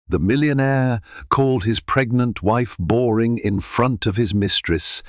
The millionaire called his pregnant wife boring in front of his mistress.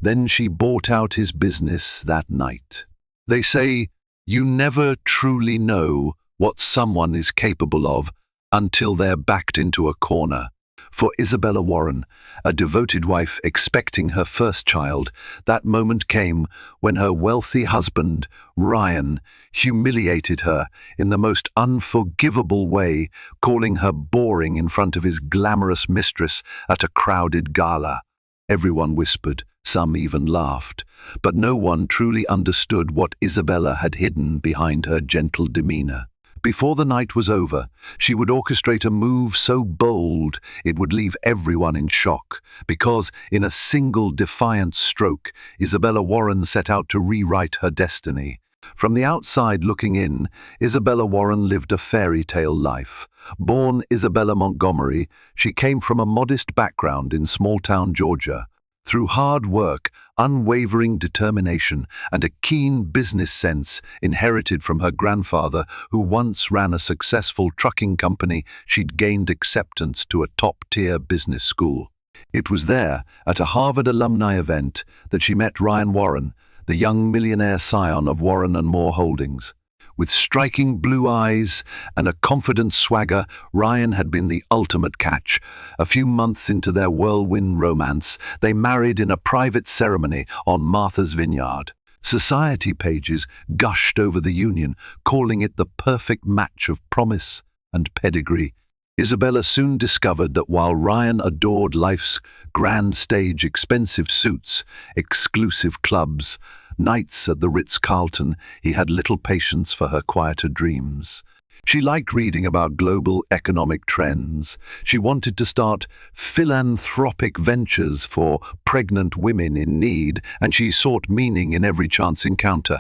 Then she bought out his business that night. They say you never truly know what someone is capable of until they're backed into a corner. For Isabella Warren, a devoted wife expecting her first child, that moment came when her wealthy husband, Ryan, humiliated her in the most unforgivable way, calling her boring in front of his glamorous mistress at a crowded gala. Everyone whispered, some even laughed, but no one truly understood what Isabella had hidden behind her gentle demeanor. Before the night was over, she would orchestrate a move so bold it would leave everyone in shock, because in a single defiant stroke, Isabella Warren set out to rewrite her destiny. From the outside looking in, Isabella Warren lived a fairy tale life. Born Isabella Montgomery, she came from a modest background in small-town Georgia. Through hard work, unwavering determination, and a keen business sense inherited from her grandfather, who once ran a successful trucking company, she'd gained acceptance to a top-tier business school. It was there, at a Harvard alumni event, that she met Ryan Warren, the young millionaire scion of Warren and Moore Holdings. With striking blue eyes and a confident swagger, Ryan had been the ultimate catch. A few months into their whirlwind romance, they married in a private ceremony on Martha's Vineyard. Society pages gushed over the union, calling it the perfect match of promise and pedigree. Isabella soon discovered that while Ryan adored life's grand stage, expensive suits, exclusive clubs, nights at the Ritz-Carlton, he had little patience for her quieter dreams. She liked reading about global economic trends. She wanted to start philanthropic ventures for pregnant women in need, and she sought meaning in every chance encounter.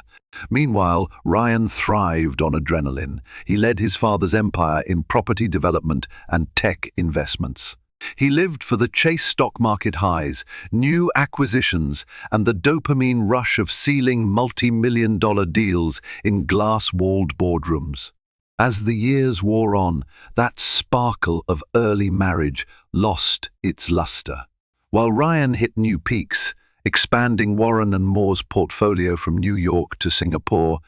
Meanwhile, Ryan thrived on adrenaline. He led his father's empire in property development and tech investments. He lived for the chase stock market highs, new acquisitions, and the dopamine rush of sealing multi-million-dollar deals in glass-walled boardrooms. As the years wore on, that sparkle of early marriage lost its luster. While Ryan hit new peaks, expanding Warren and Moore's portfolio from New York to Singapore,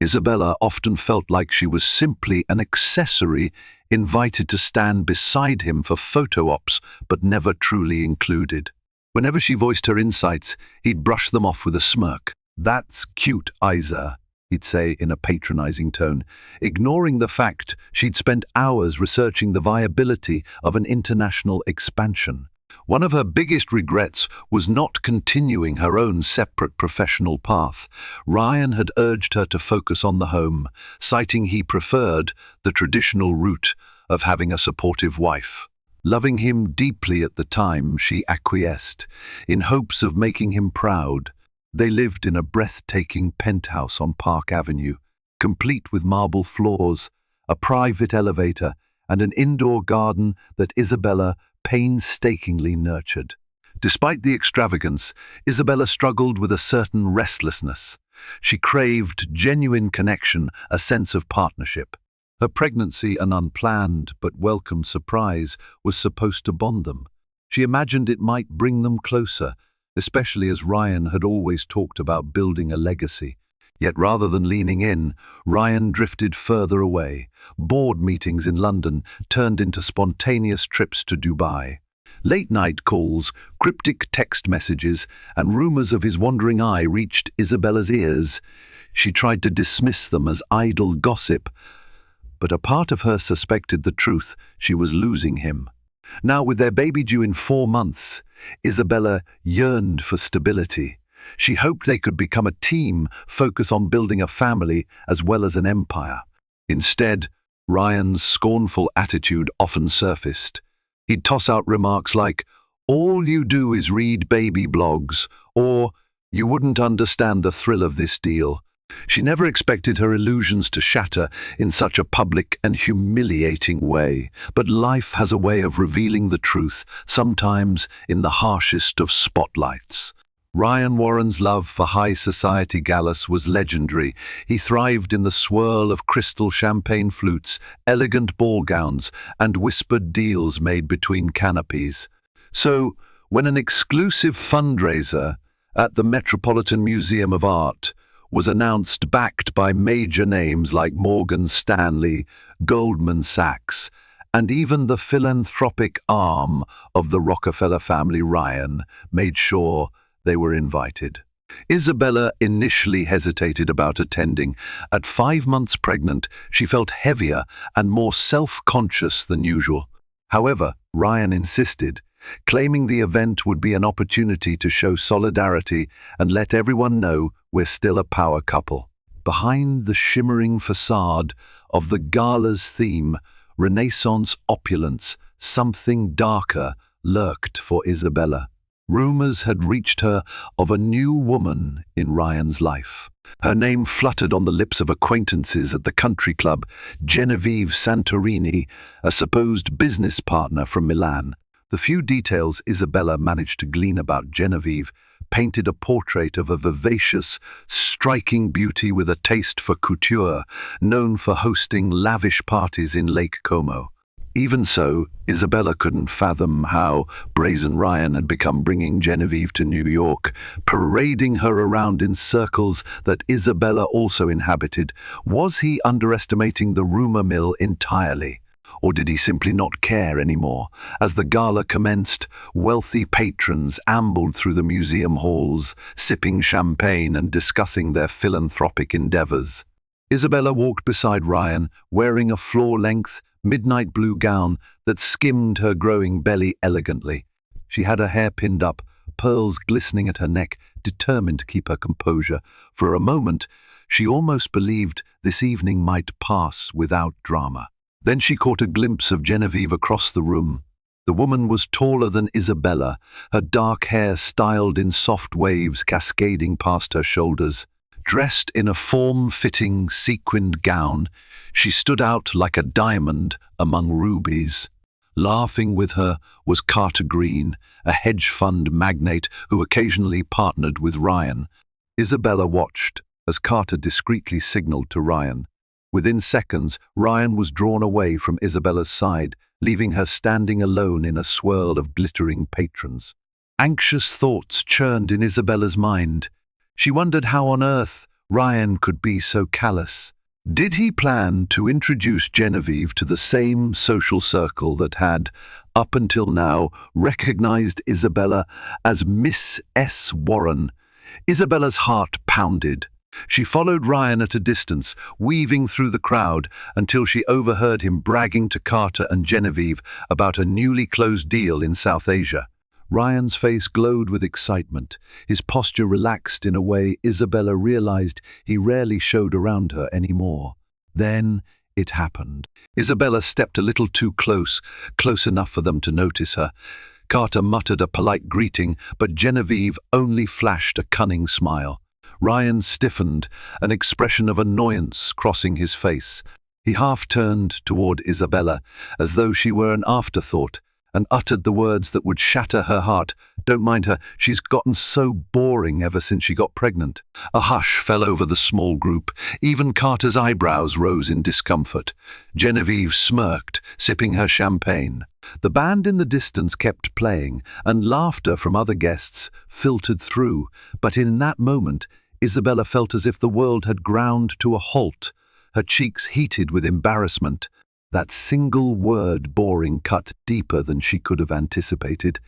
Isabella often felt like she was simply an accessory invited to stand beside him for photo ops, but never truly included. Whenever she voiced her insights, he'd brush them off with a smirk. "That's cute, Isa," he'd say in a patronizing tone, ignoring the fact she'd spent hours researching the viability of an international expansion. One of her biggest regrets was not continuing her own separate professional path. Ryan had urged her to focus on the home, citing he preferred the traditional route of having a supportive wife. Loving him deeply at the time, she acquiesced, in hopes of making him proud. They lived in a breathtaking penthouse on Park Avenue, complete with marble floors, a private elevator, and an indoor garden that Isabella painstakingly nurtured. Despite the extravagance, Isabella struggled with a certain restlessness. She craved genuine connection, a sense of partnership. Her pregnancy, an unplanned but welcome surprise, was supposed to bond them. She imagined it might bring them closer, especially as Ryan had always talked about building a legacy. Yet rather than leaning in, Ryan drifted further away. Board meetings in London turned into spontaneous trips to Dubai. Late-night calls, cryptic text messages, and rumors of his wandering eye reached Isabella's ears. She tried to dismiss them as idle gossip, but a part of her suspected the truth: she was losing him. Now, with their baby due in 4 months, Isabella yearned for stability. She hoped they could become a team, focus on building a family as well as an empire. Instead, Ryan's scornful attitude often surfaced. He'd toss out remarks like, "All you do is read baby blogs," or "You wouldn't understand the thrill of this deal." She never expected her illusions to shatter in such a public and humiliating way, but life has a way of revealing the truth, sometimes in the harshest of spotlights. Ryan Warren's love for high society galas was legendary. He thrived in the swirl of crystal champagne flutes, elegant ball gowns, and whispered deals made between canopies. So, when an exclusive fundraiser at the Metropolitan Museum of Art was announced, backed by major names like Morgan Stanley, Goldman Sachs, and even the philanthropic arm of the Rockefeller family, Ryan made sure they were invited. Isabella initially hesitated about attending. At 5 months pregnant, she felt heavier and more self-conscious than usual. However, Ryan insisted, claiming the event would be an opportunity to show solidarity and let everyone know we're still a power couple. Behind the shimmering facade of the gala's theme, Renaissance opulence, something darker lurked for Isabella. Rumors had reached her of a new woman in Ryan's life. Her name fluttered on the lips of acquaintances at the country club, Genevieve Santorini, a supposed business partner from Milan. The few details Isabella managed to glean about Genevieve painted a portrait of a vivacious, striking beauty with a taste for couture, known for hosting lavish parties in Lake Como. Even so, Isabella couldn't fathom how brazen Ryan had become, bringing Genevieve to New York, parading her around in circles that Isabella also inhabited. Was he underestimating the rumor mill entirely? Or did he simply not care anymore? As the gala commenced, wealthy patrons ambled through the museum halls, sipping champagne and discussing their philanthropic endeavors. Isabella walked beside Ryan, wearing a floor-length, midnight blue gown that skimmed her growing belly elegantly. She had her hair pinned up, pearls glistening at her neck, determined to keep her composure. For a moment, she almost believed this evening might pass without drama. Then she caught a glimpse of Genevieve across the room. The woman was taller than Isabella, her dark hair styled in soft waves cascading past her shoulders. Dressed in a form-fitting sequined gown, she stood out like a diamond among rubies. Laughing with her was Carter Green, a hedge fund magnate who occasionally partnered with Ryan. Isabella watched as Carter discreetly signaled to Ryan. Within seconds, Ryan was drawn away from Isabella's side, leaving her standing alone in a swirl of glittering patrons. Anxious thoughts churned in Isabella's mind. She wondered how on earth Ryan could be so callous. Did he plan to introduce Genevieve to the same social circle that had, up until now, recognized Isabella as Miss S. Warren? Isabella's heart pounded. She followed Ryan at a distance, weaving through the crowd until she overheard him bragging to Carter and Genevieve about a newly closed deal in South Asia. Ryan's face glowed with excitement, his posture relaxed in a way Isabella realized he rarely showed around her anymore. Then it happened. Isabella stepped a little too close enough for them to notice her. Carter muttered a polite greeting, but Genevieve only flashed a cunning smile. Ryan stiffened, an expression of annoyance crossing his face. He half-turned toward Isabella, as though she were an afterthought, and uttered the words that would shatter her heart. "Don't mind her, she's gotten so boring ever since she got pregnant." A hush fell over the small group. Even Carter's eyebrows rose in discomfort. Genevieve smirked, sipping her champagne. The band in the distance kept playing, and laughter from other guests filtered through. But in that moment, Isabella felt as if the world had ground to a halt, her cheeks heated with embarrassment. That single word, boring, cut deeper than she could have anticipated.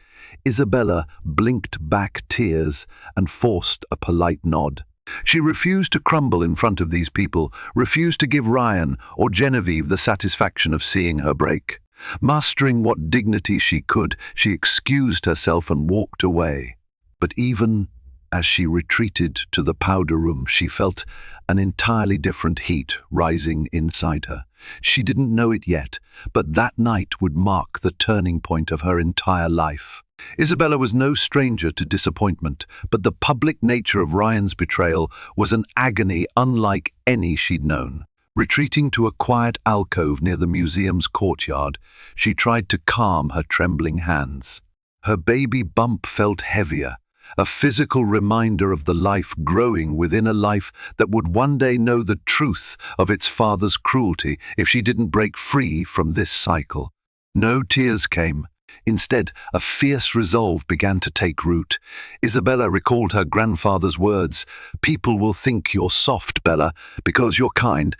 Isabella blinked back tears and forced a polite nod. She refused to crumble in front of these people, refused to give Ryan or Genevieve the satisfaction of seeing her break. Mastering what dignity she could, she excused herself and walked away. But even as she retreated to the powder room, she felt an entirely different heat rising inside her. She didn't know it yet, but that night would mark the turning point of her entire life. Isabella was no stranger to disappointment, but the public nature of Ryan's betrayal was an agony unlike any she'd known. Retreating to a quiet alcove near the museum's courtyard, she tried to calm her trembling hands. Her baby bump felt heavier, a physical reminder of the life growing within a life that would one day know the truth of its father's cruelty if she didn't break free from this cycle. No tears came. Instead, a fierce resolve began to take root. Isabella recalled her grandfather's words, "People will think you're soft, Bella, because you're kind.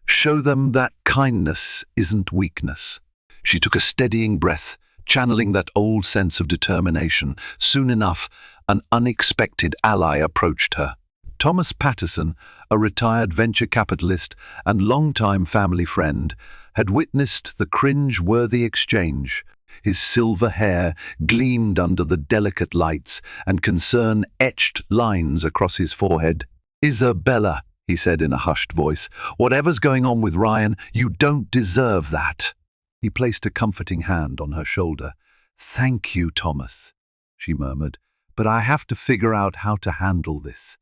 Show them that kindness isn't weakness." She took a steadying breath, channeling that old sense of determination. Soon enough, an unexpected ally approached her. Thomas Patterson, a retired venture capitalist and longtime family friend, had witnessed the cringe-worthy exchange. His silver hair gleamed under the delicate lights, and concern etched lines across his forehead. "Isabella," he said in a hushed voice, "whatever's going on with Ryan, you don't deserve that." He placed a comforting hand on her shoulder. "Thank you, Thomas," she murmured, "but I have to figure out how to handle this."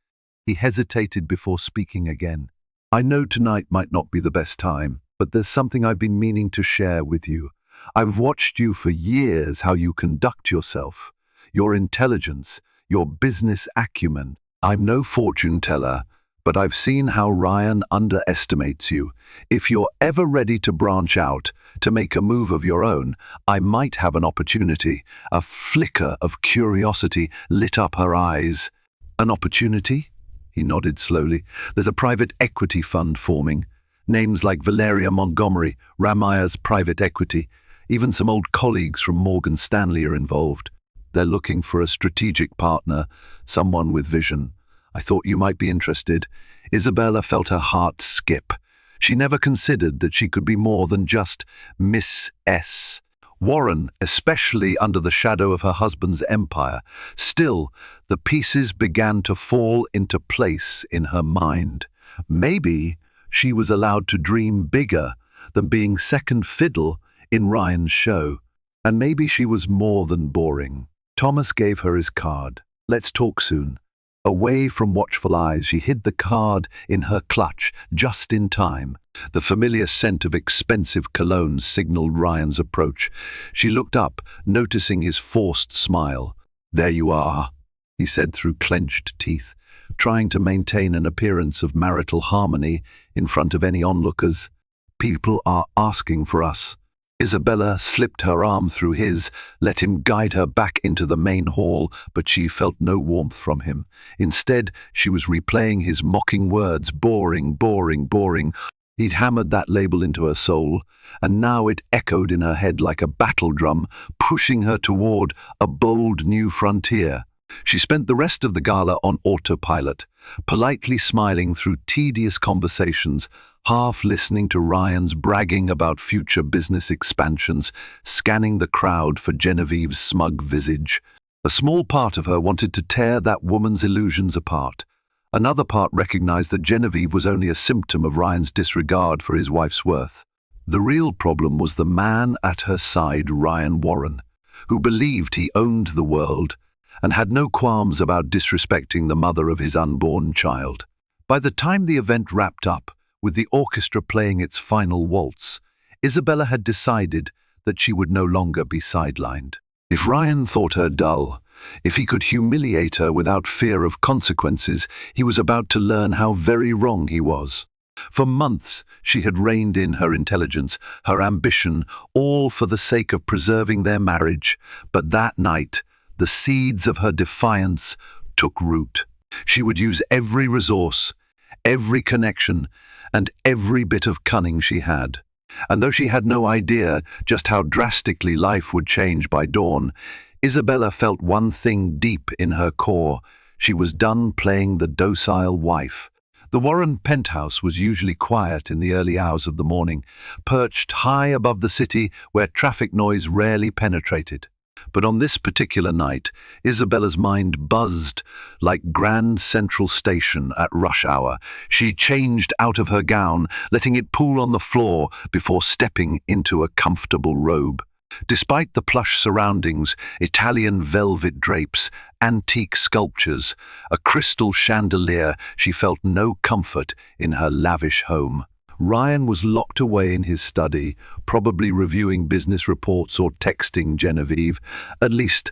He hesitated before speaking again. "I know tonight might not be the best time, but there's something I've been meaning to share with you. I've watched you for years, how you conduct yourself, your intelligence, your business acumen. I'm no fortune teller, but I've seen how Ryan underestimates you. If you're ever ready to branch out, to make a move of your own, I might have an opportunity." A flicker of curiosity lit up her eyes. "An opportunity?" He nodded slowly. "There's a private equity fund forming. Names like Valeria Montgomery, Ramaya's private equity. Even some old colleagues from Morgan Stanley are involved. They're looking for a strategic partner, someone with vision. I thought you might be interested." Isabella felt her heart skip. She never considered that she could be more than just Miss S. Warren, especially under the shadow of her husband's empire. Still, the pieces began to fall into place in her mind. Maybe she was allowed to dream bigger than being second fiddle in Ryan's show. And maybe she was more than boring. Thomas gave her his card. "Let's talk soon." Away from watchful eyes, she hid the card in her clutch, just in time. The familiar scent of expensive cologne signaled Ryan's approach. She looked up, noticing his forced smile. "There you are," he said through clenched teeth, trying to maintain an appearance of marital harmony in front of any onlookers. "People are asking for us." Isabella slipped her arm through his, let him guide her back into the main hall, but she felt no warmth from him. Instead, she was replaying his mocking words, "Boring, boring, boring." He'd hammered that label into her soul, and now it echoed in her head like a battle drum, pushing her toward a bold new frontier. She spent the rest of the gala on autopilot, politely smiling through tedious conversations, half listening to Ryan's bragging about future business expansions, scanning the crowd for Genevieve's smug visage. A small part of her wanted to tear that woman's illusions apart. Another part recognized that Genevieve was only a symptom of Ryan's disregard for his wife's worth. The real problem was the man at her side, Ryan Warren, who believed he owned the world and had no qualms about disrespecting the mother of his unborn child. By the time the event wrapped up, with the orchestra playing its final waltz, Isabella had decided that she would no longer be sidelined. If Ryan thought her dull, if he could humiliate her without fear of consequences, he was about to learn how very wrong he was. For months, she had reined in her intelligence, her ambition, all for the sake of preserving their marriage. But that night, the seeds of her defiance took root. She would use every resource, every connection, and every bit of cunning she had. And though she had no idea just how drastically life would change by dawn, Isabella felt one thing deep in her core. She was done playing the docile wife. The Warren penthouse was usually quiet in the early hours of the morning, perched high above the city where traffic noise rarely penetrated. But on this particular night, Isabella's mind buzzed like Grand Central Station at rush hour. She changed out of her gown, letting it pool on the floor before stepping into a comfortable robe. Despite the plush surroundings, Italian velvet drapes, antique sculptures, a crystal chandelier, she felt no comfort in her lavish home. Ryan was locked away in his study, probably reviewing business reports or texting Genevieve. At least,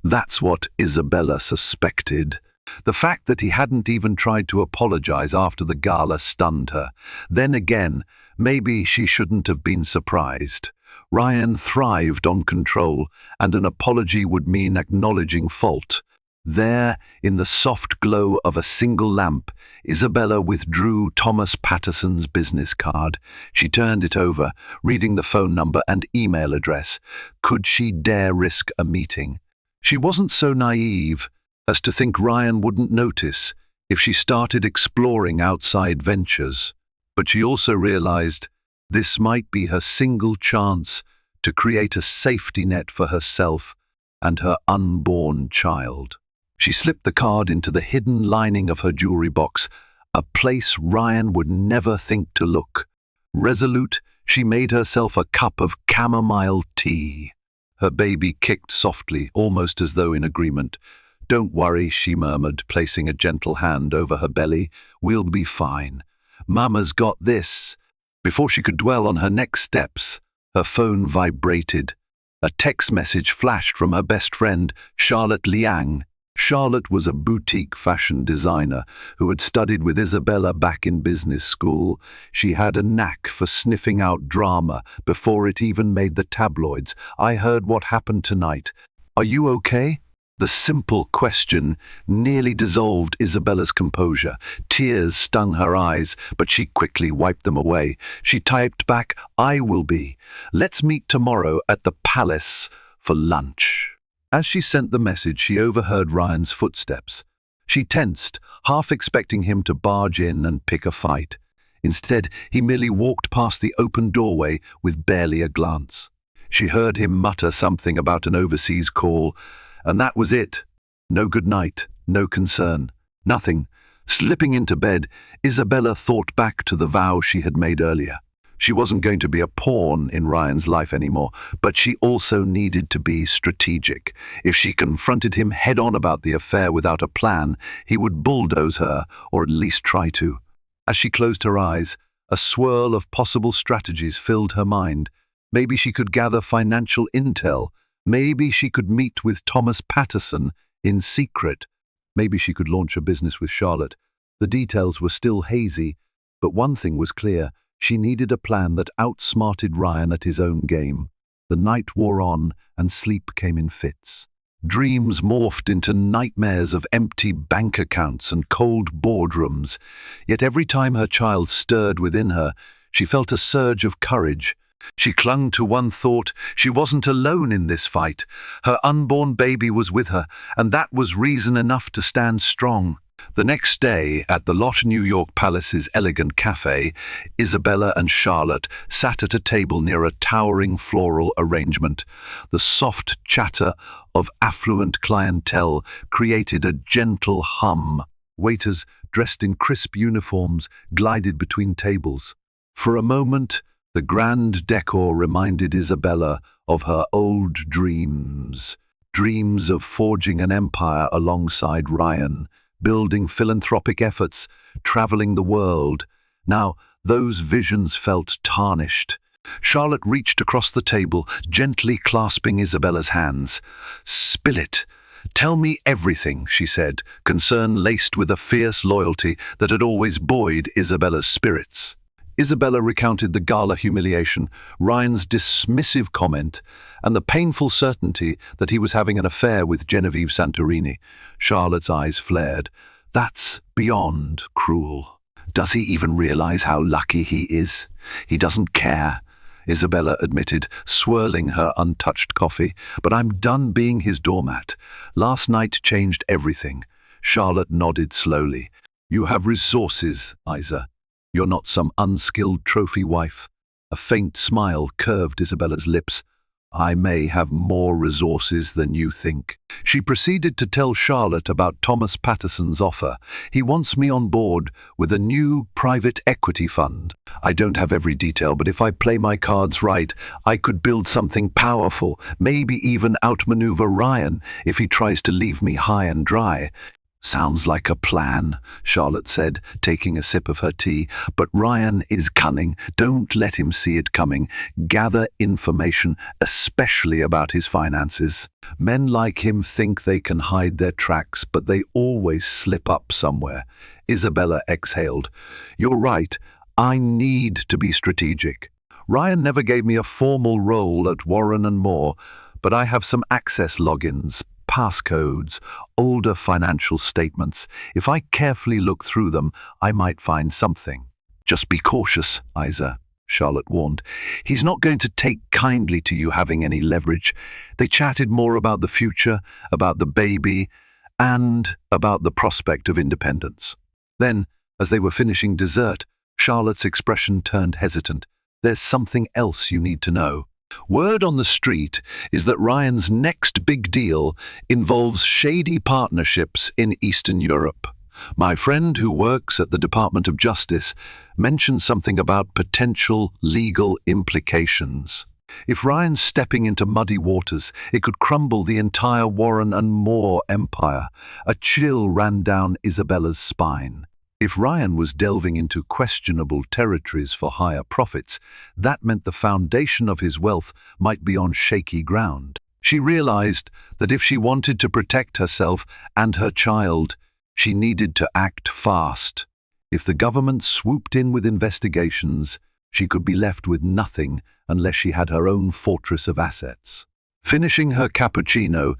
That's what Isabella suspected. The fact that he hadn't even tried to apologize after the gala stunned her. Then again, maybe she shouldn't have been surprised. Ryan thrived on control, and an apology would mean acknowledging fault. There, in the soft glow of a single lamp, Isabella withdrew Thomas Patterson's business card. She turned it over, reading the phone number and email address. Could she dare risk a meeting? She wasn't so naive as to think Ryan wouldn't notice if she started exploring outside ventures. But she also realized this might be her single chance to create a safety net for herself and her unborn child. She slipped the card into the hidden lining of her jewelry box, a place Ryan would never think to look. Resolute, she made herself a cup of chamomile tea. Her baby kicked softly, almost as though in agreement. "Don't worry," she murmured, placing a gentle hand over her belly. "We'll be fine. Mama's got this." Before she could dwell on her next steps, her phone vibrated. A text message flashed from her best friend, Charlotte Liang. Charlotte was a boutique fashion designer who had studied with Isabella back in business school. She had a knack for sniffing out drama before it even made the tabloids. "I heard what happened tonight. Are you okay?" The simple question nearly dissolved Isabella's composure. Tears stung her eyes, but she quickly wiped them away. She typed back, "I will be. Let's meet tomorrow at the palace for lunch." As she sent the message, she overheard Ryan's footsteps. She tensed, half expecting him to barge in and pick a fight. Instead, he merely walked past the open doorway with barely a glance. She heard him mutter something about an overseas call, and that was it. No good night, no concern, nothing. Slipping into bed, Isabella thought back to the vow she had made earlier. She wasn't going to be a pawn in Ryan's life anymore, but she also needed to be strategic. If she confronted him head-on about the affair without a plan, he would bulldoze her, or at least try to. As she closed her eyes, a swirl of possible strategies filled her mind. Maybe she could gather financial intel. Maybe she could meet with Thomas Patterson in secret. Maybe she could launch a business with Charlotte. The details were still hazy, but one thing was clear. She needed a plan that outsmarted Ryan at his own game. The night wore on, and sleep came in fits. Dreams morphed into nightmares of empty bank accounts and cold boardrooms. Yet every time her child stirred within her, she felt a surge of courage. She clung to one thought: she wasn't alone in this fight. Her unborn baby was with her, and that was reason enough to stand strong. The next day, at the Lotte New York Palace's elegant cafe, Isabella and Charlotte sat at a table near a towering floral arrangement. The soft chatter of affluent clientele created a gentle hum. Waiters, dressed in crisp uniforms, glided between tables. For a moment, the grand decor reminded Isabella of her old dreams. Dreams of forging an empire alongside Ryan, building philanthropic efforts, traveling the world. Now, those visions felt tarnished. Charlotte reached across the table, gently clasping Isabella's hands. "Spill it. Tell me everything," she said, concern laced with a fierce loyalty that had always buoyed Isabella's spirits. Isabella recounted the gala humiliation, Ryan's dismissive comment, and the painful certainty that he was having an affair with Genevieve Santorini. Charlotte's eyes flared. "That's beyond cruel. Does he even realize how lucky he is? He doesn't care," Isabella admitted, swirling her untouched coffee. "But I'm done being his doormat. Last night changed everything." Charlotte nodded slowly. "You have resources, Isa. You're not some unskilled trophy wife." A faint smile curved Isabella's lips. "I may have more resources than you think." She proceeded to tell Charlotte about Thomas Patterson's offer. "He wants me on board with a new private equity fund. I don't have every detail, but if I play my cards right, I could build something powerful, maybe even outmaneuver Ryan if he tries to leave me high and dry." Sounds like a plan, Charlotte said, taking a sip of her tea. But Ryan is cunning. Don't let him see it coming. Gather information, especially about his finances. Men like him think they can hide their tracks, but they always slip up somewhere. Isabella exhaled. You're right. I need to be strategic. Ryan never gave me a formal role at Warren and Moore, but I have some access logins, passcodes, older financial statements. If I carefully look through them, I might find something. Just be cautious, Isa, Charlotte warned. He's not going to take kindly to you having any leverage. They chatted more about the future, about the baby, and about the prospect of independence. Then, as they were finishing dessert, Charlotte's expression turned hesitant. There's something else you need to know. Word on the street is that Ryan's next big deal involves shady partnerships in Eastern Europe. My friend who works at the Department of Justice mentioned something about potential legal implications. If Ryan's stepping into muddy waters, it could crumble the entire Warren and Moore empire. A chill ran down Isabella's spine. If Ryan was delving into questionable territories for higher profits, that meant the foundation of his wealth might be on shaky ground. She realized that if she wanted to protect herself and her child, she needed to act fast. If the government swooped in with investigations, she could be left with nothing unless she had her own fortress of assets. Finishing her cappuccino,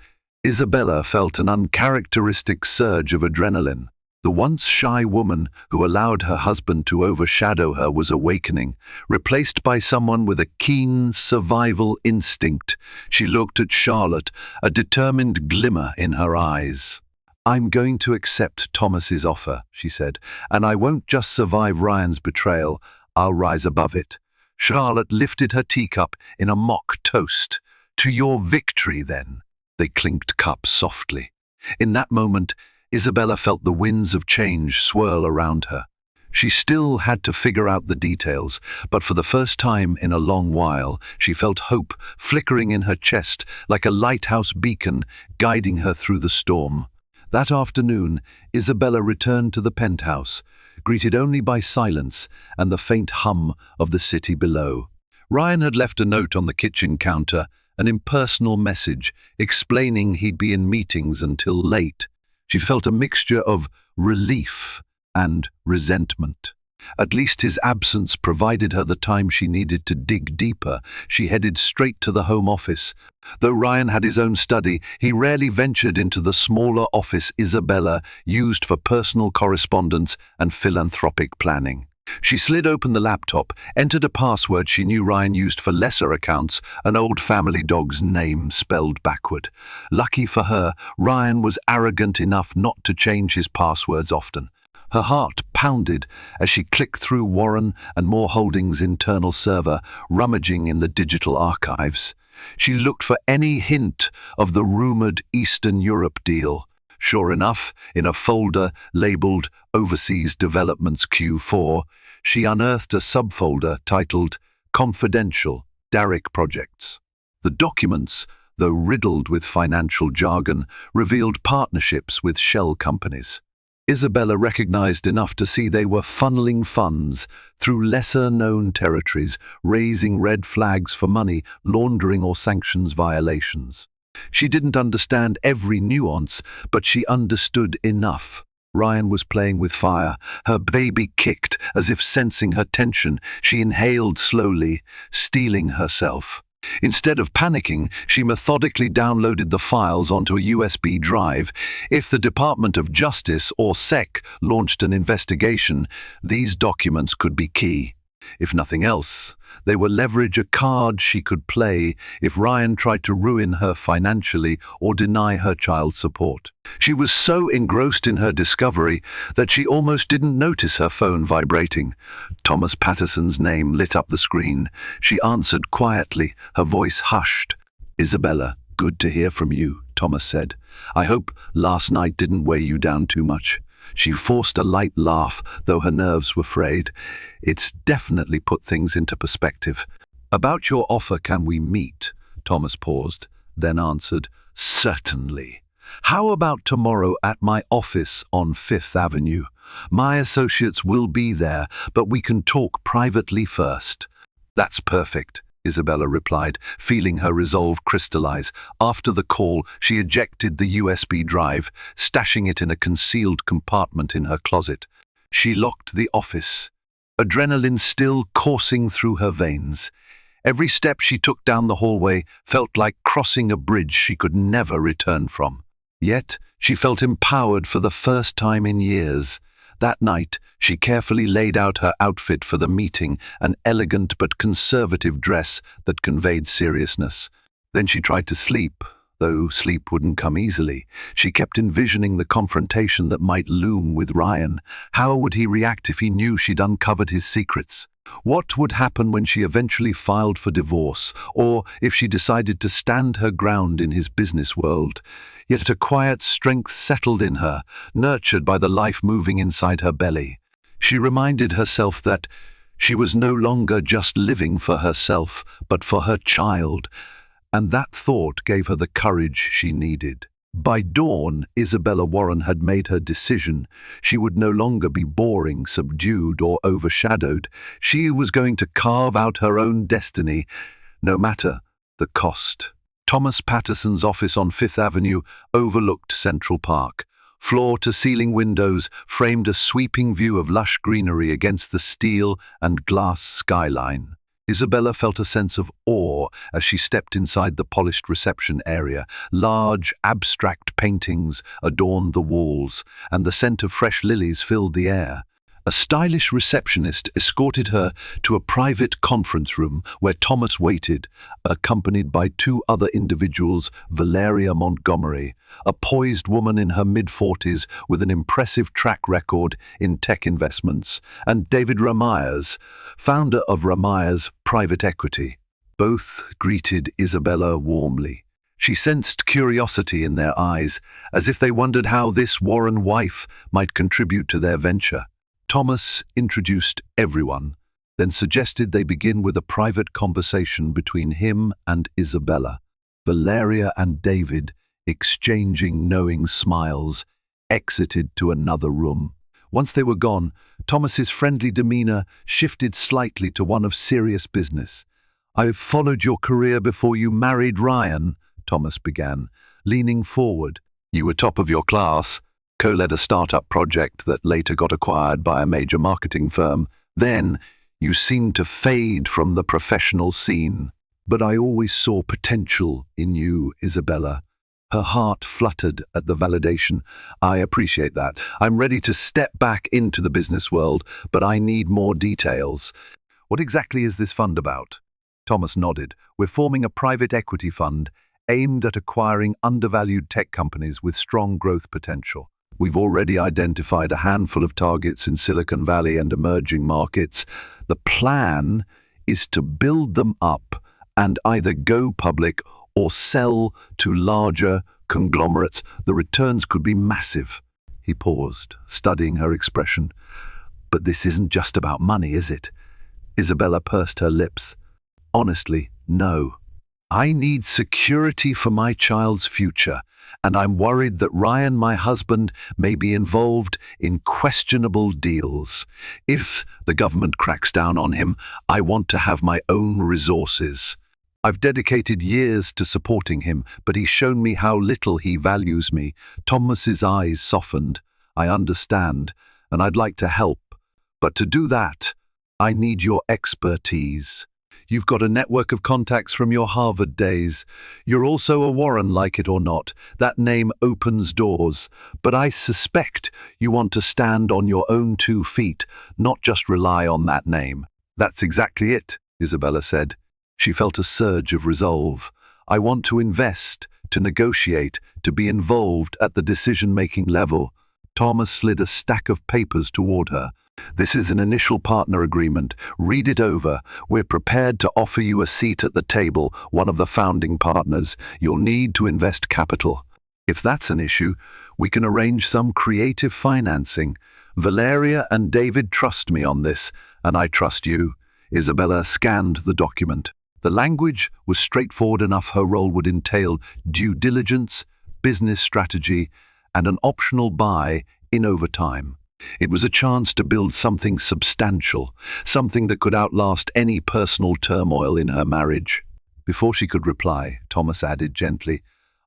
Isabella felt an uncharacteristic surge of adrenaline. The once shy woman who allowed her husband to overshadow her was awakening, replaced by someone with a keen survival instinct. She looked at Charlotte, a determined glimmer in her eyes. I'm going to accept Thomas's offer, she said, and I won't just survive Ryan's betrayal, I'll rise above it. Charlotte lifted her teacup in a mock toast. To your victory, then. They clinked cups softly. In that moment, Isabella felt the winds of change swirl around her. She still had to figure out the details, but for the first time in a long while, she felt hope flickering in her chest like a lighthouse beacon guiding her through the storm. That afternoon, Isabella returned to the penthouse, greeted only by silence and the faint hum of the city below. Ryan had left a note on the kitchen counter, an impersonal message explaining he'd be in meetings until late. She felt a mixture of relief and resentment. At least his absence provided her the time she needed to dig deeper. She headed straight to the Home Office. Though Ryan had his own study, he rarely ventured into the smaller office Isabella used for personal correspondence and philanthropic planning. She slid open the laptop, entered a password she knew Ryan used for lesser accounts, an old family dog's name spelled backward. Lucky for her, Ryan was arrogant enough not to change his passwords often. Her heart pounded as she clicked through Warren and Moore Holdings' internal server, rummaging in the digital archives. She looked for any hint of the rumored Eastern Europe deal. Sure enough, in a folder labeled Overseas Developments Q4, she unearthed a subfolder titled Confidential Derrick Projects. The documents, though riddled with financial jargon, revealed partnerships with shell companies. Isabella recognized enough to see they were funneling funds through lesser-known territories, raising red flags for money laundering or sanctions violations. She didn't understand every nuance, but she understood enough. Ryan was playing with fire. Her baby kicked, as if sensing her tension. She inhaled slowly, steeling herself. Instead of panicking, she methodically downloaded the files onto a USB drive. If the Department of Justice, or SEC, launched an investigation, these documents could be key. If nothing else, they would leverage a card she could play if Ryan tried to ruin her financially or deny her child support. She was so engrossed in her discovery that she almost didn't notice her phone vibrating. Thomas Patterson's name lit up the screen. She answered quietly, her voice hushed. "Isabella, good to hear from you," Thomas said. "I hope last night didn't weigh you down too much." She forced a light laugh, though her nerves were frayed. "It's definitely put things into perspective." "About your offer, can we meet?" Thomas paused, then answered, "Certainly. How about tomorrow at my office on Fifth Avenue? My associates will be there, but we can talk privately first. That's perfect, Isabella replied, feeling her resolve crystallize. After the call, she ejected the USB drive, stashing it in a concealed compartment in her closet. She locked the office, adrenaline still coursing through her veins. Every step she took down the hallway felt like crossing a bridge she could never return from. Yet, she felt empowered for the first time in years. That night, she carefully laid out her outfit for the meeting, an elegant but conservative dress that conveyed seriousness. Then she tried to sleep, though sleep wouldn't come easily. She kept envisioning the confrontation that might loom with Ryan. How would he react if he knew she'd uncovered his secrets? What would happen when she eventually filed for divorce, or if she decided to stand her ground in his business world? Yet a quiet strength settled in her, nurtured by the life moving inside her belly. She reminded herself that she was no longer just living for herself, but for her child, and that thought gave her the courage she needed. By dawn, Isabella Warren had made her decision. She would no longer be boring, subdued, or overshadowed. She was going to carve out her own destiny, no matter the cost. Thomas Patterson's office on Fifth Avenue overlooked Central Park. Floor-to-ceiling windows framed a sweeping view of lush greenery against the steel and glass skyline. Isabella felt a sense of awe as she stepped inside the polished reception area. Large, abstract paintings adorned the walls, and the scent of fresh lilies filled the air. A stylish receptionist escorted her to a private conference room where Thomas waited, accompanied by two other individuals, Valeria Montgomery, a poised woman in her mid-40s with an impressive track record in tech investments, and David Ramires, founder of Ramires Private Equity. Both greeted Isabella warmly. She sensed curiosity in their eyes, as if they wondered how this Warren wife might contribute to their venture. Thomas introduced everyone, then suggested they begin with a private conversation between him and Isabella. Valeria and David, exchanging knowing smiles, exited to another room. Once they were gone, Thomas's friendly demeanor shifted slightly to one of serious business. "I've followed your career before you married Ryan," Thomas began, leaning forward. "You were top of your class, co-led a startup project that later got acquired by a major marketing firm. Then, you seemed to fade from the professional scene. But I always saw potential in you, Isabella." Her heart fluttered at the validation. "I appreciate that. I'm ready to step back into the business world, but I need more details." "What exactly is this fund about?" Thomas nodded. "We're forming a private equity fund aimed at acquiring undervalued tech companies with strong growth potential. We've already identified a handful of targets in Silicon Valley and emerging markets. The plan is to build them up and either go public or sell to larger conglomerates. The returns could be massive." He paused, studying her expression. "But this isn't just about money, is it?" Isabella pursed her lips. "Honestly, no. I need security for my child's future, and I'm worried that Ryan, my husband, may be involved in questionable deals. If the government cracks down on him, I want to have my own resources. I've dedicated years to supporting him, but he's shown me how little he values me." Thomas's eyes softened. "I understand, and I'd like to help. But to do that, I need your expertise. You've got a network of contacts from your Harvard days. You're also a Warren, like it or not. That name opens doors. But I suspect you want to stand on your own 2 feet, not just rely on that name." "That's exactly it," Isabella said. She felt a surge of resolve. "I want to invest, to negotiate, to be involved at the decision-making level." Thomas slid a stack of papers toward her. "This is an initial partner agreement. Read it over. We're prepared to offer you a seat at the table, one of the founding partners. You'll need to invest capital. If that's an issue, we can arrange some creative financing. Valeria and David trust me on this, and I trust you." Isabella scanned the document. The language was straightforward enough. Her role would entail due diligence, business strategy, and an optional buy in overtime. It was a chance to build something substantial, something that could outlast any personal turmoil in her marriage. Before she could reply, Thomas added gently,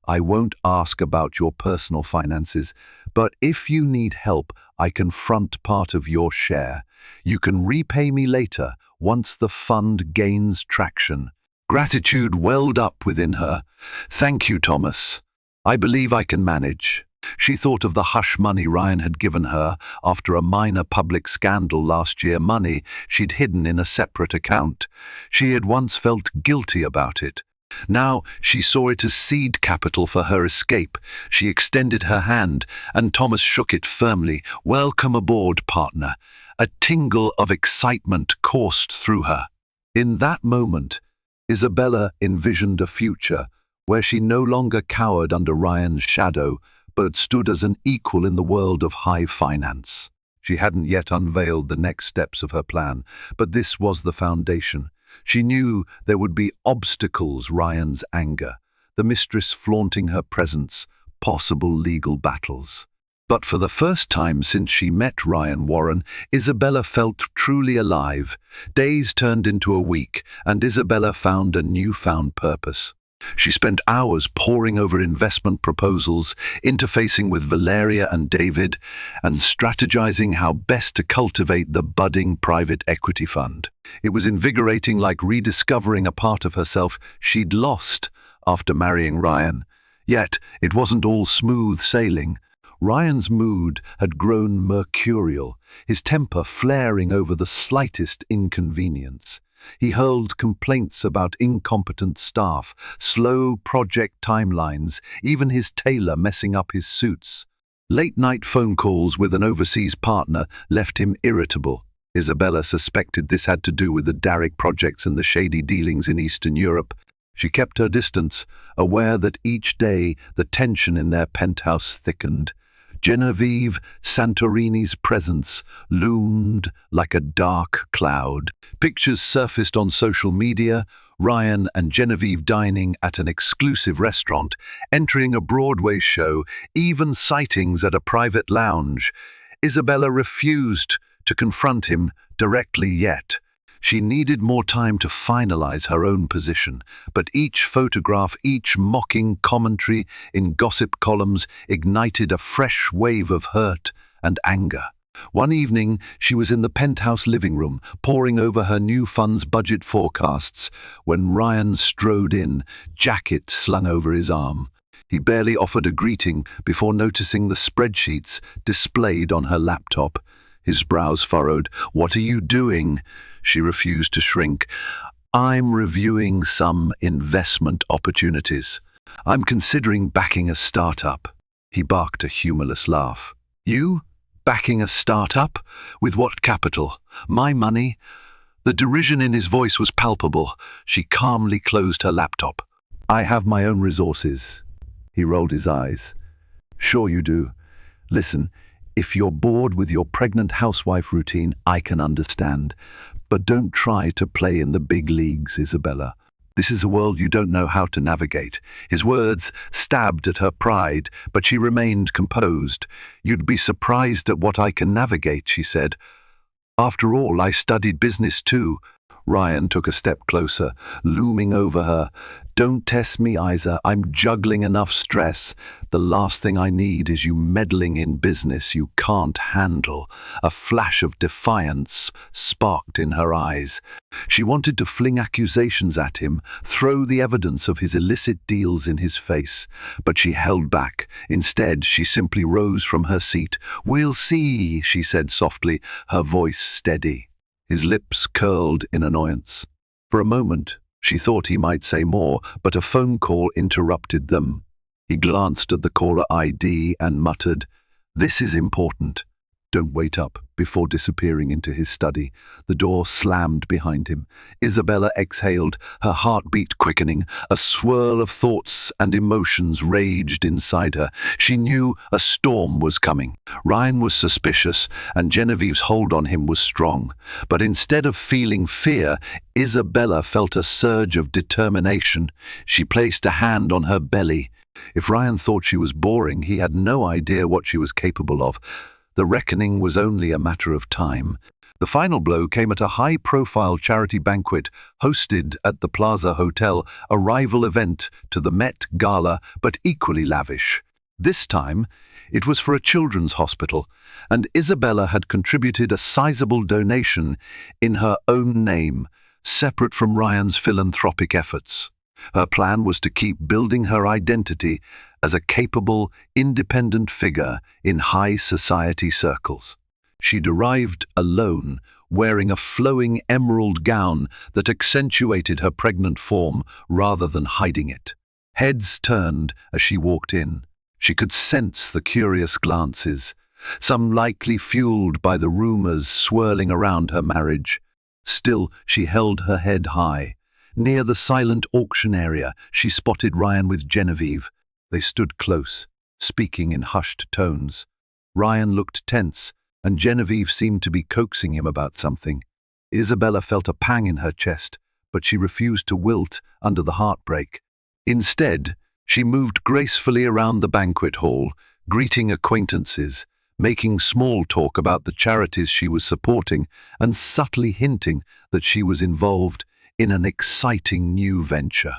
"I won't ask about your personal finances, but if you need help, I can front part of your share. You can repay me later once the fund gains traction." Gratitude welled up within her. "Thank you, Thomas. I believe I can manage." She thought of the hush money Ryan had given her after a minor public scandal last year, money she'd hidden in a separate account. She had once felt guilty about it. Now she saw it as seed capital for her escape. She extended her hand, and Thomas shook it firmly. "Welcome aboard, partner." A tingle of excitement coursed through her. In that moment, Isabella envisioned a future where she no longer cowered under Ryan's shadow, but stood as an equal in the world of high finance. She hadn't yet unveiled the next steps of her plan, but this was the foundation. She knew there would be obstacles: Ryan's anger, the mistress flaunting her presence, possible legal battles. But for the first time since she met Ryan Warren, Isabella felt truly alive. Days turned into a week, and Isabella found a newfound purpose. She spent hours poring over investment proposals, interfacing with Valeria and David, and strategizing how best to cultivate the budding private equity fund. It was invigorating, like rediscovering a part of herself she'd lost after marrying Ryan. Yet it wasn't all smooth sailing. Ryan's mood had grown mercurial, his temper flaring over the slightest inconvenience. He hurled complaints about incompetent staff, slow project timelines, even his tailor messing up his suits. Late-night phone calls with an overseas partner left him irritable. Isabella suspected this had to do with the Derrick projects and the shady dealings in Eastern Europe. She kept her distance, aware that each day the tension in their penthouse thickened. Genevieve Santorini's presence loomed like a dark cloud. Pictures surfaced on social media: Ryan and Genevieve dining at an exclusive restaurant, entering a Broadway show, even sightings at a private lounge. Isabella refused to confront him directly yet. She needed more time to finalize her own position, but each photograph, each mocking commentary in gossip columns ignited a fresh wave of hurt and anger. One evening, she was in the penthouse living room, poring over her new fund's budget forecasts, when Ryan strode in, jacket slung over his arm. He barely offered a greeting before noticing the spreadsheets displayed on her laptop. His brows furrowed. "What are you doing?" She refused to shrink. "I'm reviewing some investment opportunities. I'm considering backing a startup." He barked a humorless laugh. "You? Backing a startup? With what capital? My money?" The derision in his voice was palpable. She calmly closed her laptop. "I have my own resources." He rolled his eyes. "Sure you do. Listen, if you're bored with your pregnant housewife routine, I can understand. But don't try to play in the big leagues, Isabella. This is a world you don't know how to navigate." His words stabbed at her pride, but she remained composed. "You'd be surprised at what I can navigate," she said. "After all, I studied business too." Ryan took a step closer, looming over her. "Don't test me, Isa. I'm juggling enough stress. The last thing I need is you meddling in business you can't handle." A flash of defiance sparked in her eyes. She wanted to fling accusations at him, throw the evidence of his illicit deals in his face, but she held back. Instead, she simply rose from her seat. "We'll see," she said softly, her voice steady. His lips curled in annoyance. For a moment, she thought he might say more, but a phone call interrupted them. He glanced at the caller ID and muttered, "This is important." "Don't wait up," before disappearing into his study. The door slammed behind him. Isabella exhaled, her heartbeat quickening. A swirl of thoughts and emotions raged inside her. She knew a storm was coming. Ryan was suspicious, and Genevieve's hold on him was strong. But instead of feeling fear, Isabella felt a surge of determination. She placed a hand on her belly. If Ryan thought she was boring, he had no idea what she was capable of. The reckoning was only a matter of time. The final blow came at a high-profile charity banquet hosted at the Plaza Hotel, a rival event to the Met Gala, but equally lavish. This time, it was for a children's hospital, and Isabella had contributed a sizable donation in her own name, separate from Ryan's philanthropic efforts. Her plan was to keep building her identity as a capable, independent figure in high society circles. She'd arrived alone, wearing a flowing emerald gown that accentuated her pregnant form rather than hiding it. Heads turned as she walked in. She could sense the curious glances, some likely fueled by the rumors swirling around her marriage. Still, she held her head high. Near the silent auction area, she spotted Ryan with Genevieve. They stood close, speaking in hushed tones. Ryan looked tense, and Genevieve seemed to be coaxing him about something. Isabella felt a pang in her chest, but she refused to wilt under the heartbreak. Instead, she moved gracefully around the banquet hall, greeting acquaintances, making small talk about the charities she was supporting, and subtly hinting that she was involved in an exciting new venture.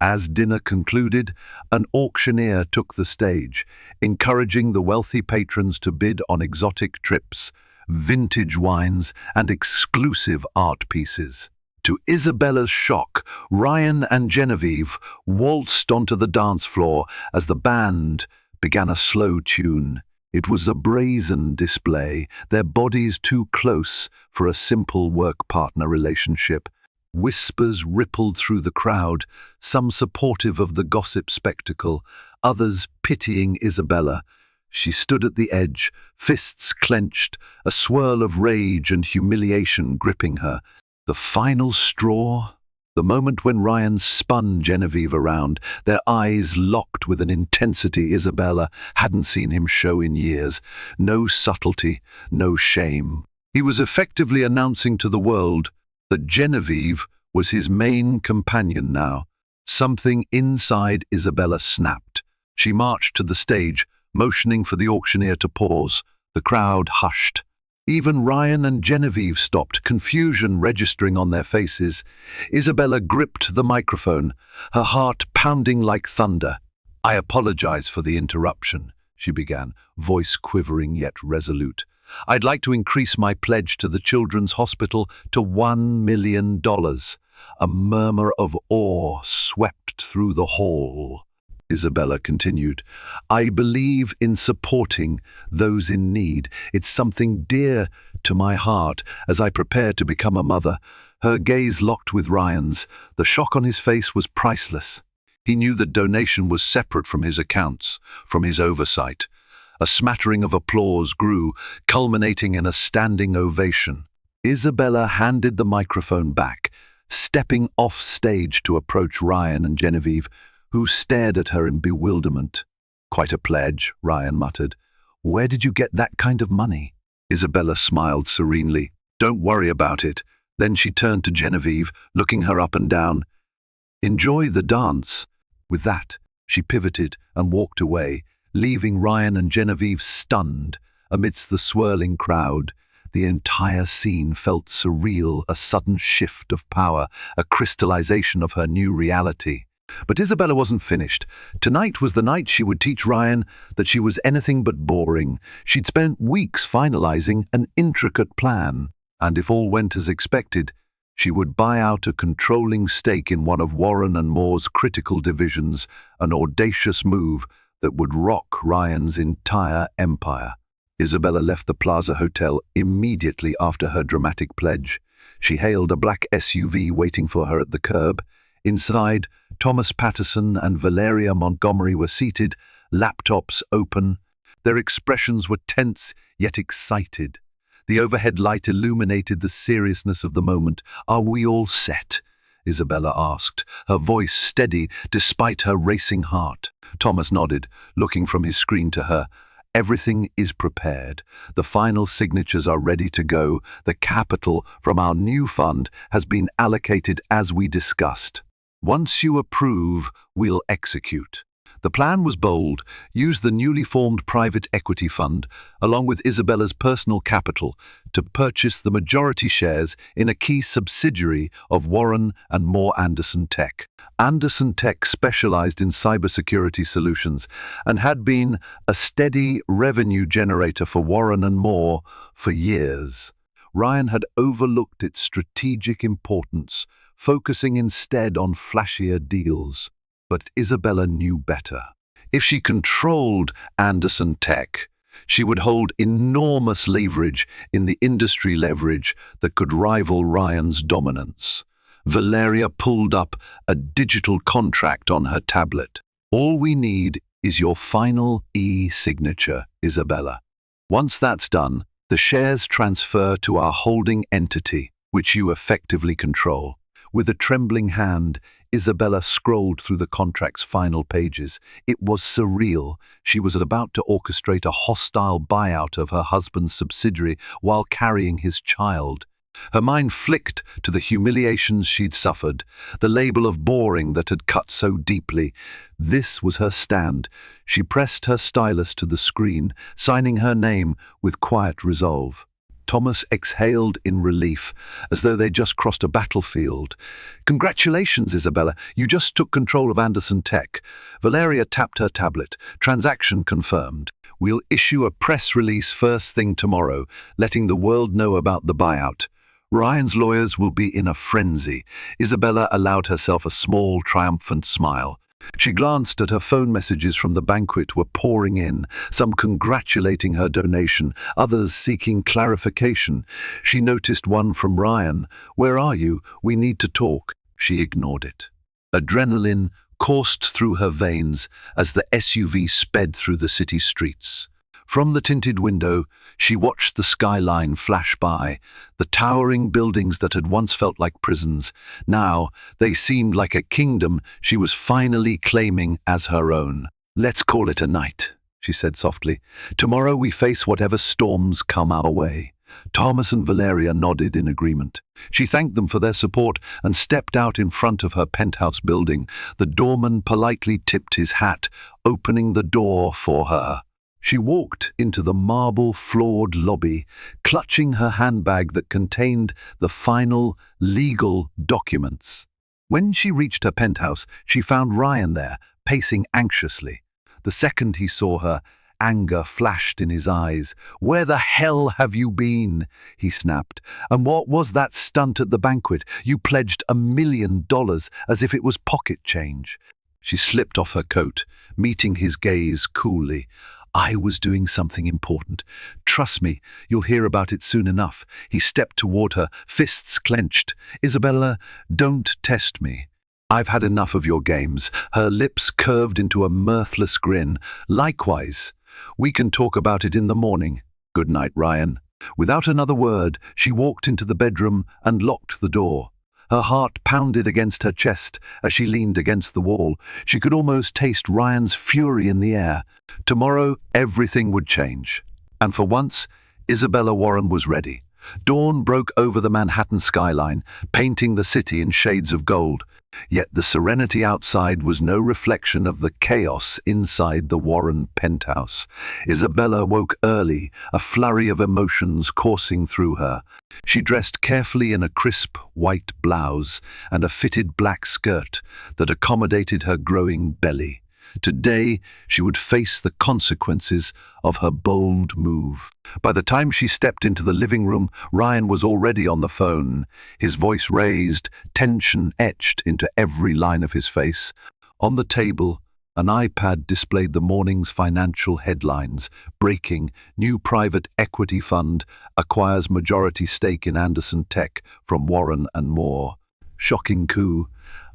As dinner concluded, an auctioneer took the stage, encouraging the wealthy patrons to bid on exotic trips, vintage wines, and exclusive art pieces. To Isabella's shock, Ryan and Genevieve waltzed onto the dance floor as the band began a slow tune. It was a brazen display, their bodies too close for a simple work-partner relationship. Whispers rippled through the crowd, some supportive of the gossip spectacle, others pitying Isabella. She stood at the edge, fists clenched, a swirl of rage and humiliation gripping her. The final straw? The moment when Ryan spun Genevieve around, their eyes locked with an intensity Isabella hadn't seen him show in years. No subtlety, no shame. He was effectively announcing to the world that Genevieve was his main companion now. Something inside Isabella snapped. She marched to the stage, motioning for the auctioneer to pause. The crowd hushed. Even Ryan and Genevieve stopped, confusion registering on their faces. Isabella gripped the microphone, her heart pounding like thunder. "I apologize for the interruption," she began, voice quivering yet resolute. "I'd like to increase my pledge to the Children's Hospital to $1 million. A murmur of awe swept through the hall. Isabella continued, "I believe in supporting those in need. It's something dear to my heart as I prepare to become a mother." Her gaze locked with Ryan's. The shock on his face was priceless. He knew that donation was separate from his accounts, from his oversight. A smattering of applause grew, culminating in a standing ovation. Isabella handed the microphone back, stepping off stage to approach Ryan and Genevieve, who stared at her in bewilderment. "Quite a pledge," Ryan muttered. "Where did you get that kind of money?" Isabella smiled serenely. "Don't worry about it." Then she turned to Genevieve, looking her up and down. "Enjoy the dance." With that, she pivoted and walked away, leaving Ryan and Genevieve stunned amidst the swirling crowd. The entire scene felt surreal, a sudden shift of power, a crystallization of her new reality. But Isabella wasn't finished. Tonight was the night she would teach Ryan that she was anything but boring. She'd spent weeks finalizing an intricate plan, and if all went as expected, she would buy out a controlling stake in one of Warren and Moore's critical divisions, an audacious move that would rock Ryan's entire empire. Isabella left the Plaza Hotel immediately after her dramatic pledge. She hailed a black SUV waiting for her at the curb. Inside, Thomas Patterson and Valeria Montgomery were seated, laptops open. Their expressions were tense yet excited. The overhead light illuminated the seriousness of the moment. "Are we all set?" Isabella asked, her voice steady despite her racing heart. Thomas nodded, looking from his screen to her. "Everything is prepared. The final signatures are ready to go. The capital from our new fund has been allocated as we discussed. Once you approve, we'll execute." The plan was bold: use the newly formed private equity fund, along with Isabella's personal capital, to purchase the majority shares in a key subsidiary of Warren and Moore Anderson Tech. Anderson Tech specialized in cybersecurity solutions and had been a steady revenue generator for Warren and Moore for years. Ryan had overlooked its strategic importance, focusing instead on flashier deals. But Isabella knew better. If she controlled Anderson Tech, she would hold enormous leverage in the industry leverage that could rival Ryan's dominance. Valeria pulled up a digital contract on her tablet. All we need is your final e-signature, Isabella. Once that's done, the shares transfer to our holding entity, which you effectively control. With a trembling hand, Isabella scrolled through the contract's final pages. It was surreal. She was about to orchestrate a hostile buyout of her husband's subsidiary while carrying his child. Her mind flicked to the humiliations she'd suffered, the label of boring that had cut so deeply. This was her stand. She pressed her stylus to the screen, signing her name with quiet resolve. Thomas exhaled in relief, as though they'd just crossed a battlefield. "Congratulations, Isabella. You just took control of Anderson Tech." Valeria tapped her tablet. "Transaction confirmed. We'll issue a press release first thing tomorrow, letting the world know about the buyout. Ryan's lawyers will be in a frenzy." Isabella allowed herself a small, triumphant smile. She glanced at her phone. Messages from the banquet were pouring in, some congratulating her donation, others seeking clarification. She noticed one from Ryan. "Where are you? We need to talk." She ignored it. Adrenaline coursed through her veins as the SUV sped through the city streets. From the tinted window, she watched the skyline flash by. The towering buildings that had once felt like prisons, now they seemed like a kingdom she was finally claiming as her own. "Let's call it a night," she said softly. "Tomorrow we face whatever storms come our way." Thomas and Valeria nodded in agreement. She thanked them for their support and stepped out in front of her penthouse building. The doorman politely tipped his hat, opening the door for her. She walked into the marble-floored lobby, clutching her handbag that contained the final legal documents. When she reached her penthouse, she found Ryan there, pacing anxiously. The second he saw her, anger flashed in his eyes. "Where the hell have you been?" he snapped. "And what was that stunt at the banquet? You pledged $1 million as if it was pocket change." She slipped off her coat, meeting his gaze coolly. "I was doing something important. Trust me, you'll hear about it soon enough." He stepped toward her, fists clenched. "Isabella, don't test me. I've had enough of your games." Her lips curved into a mirthless grin. "Likewise. We can talk about it in the morning. Good night, Ryan." Without another word, she walked into the bedroom and locked the door. Her heart pounded against her chest as she leaned against the wall. She could almost taste Ryan's fury in the air. Tomorrow, everything would change. And for once, Isabella Warren was ready. Dawn broke over the Manhattan skyline, painting the city in shades of gold. Yet the serenity outside was no reflection of the chaos inside the Warren penthouse. Isabella woke early, a flurry of emotions coursing through her. She dressed carefully in a crisp white blouse and a fitted black skirt that accommodated her growing belly. Today, she would face the consequences of her bold move. By the time she stepped into the living room, Ryan was already on the phone, his voice raised, tension etched into every line of his face. On the table, an iPad displayed the morning's financial headlines. Breaking: new private equity fund acquires majority stake in Anderson Tech from Warren and Moore. Shocking coup: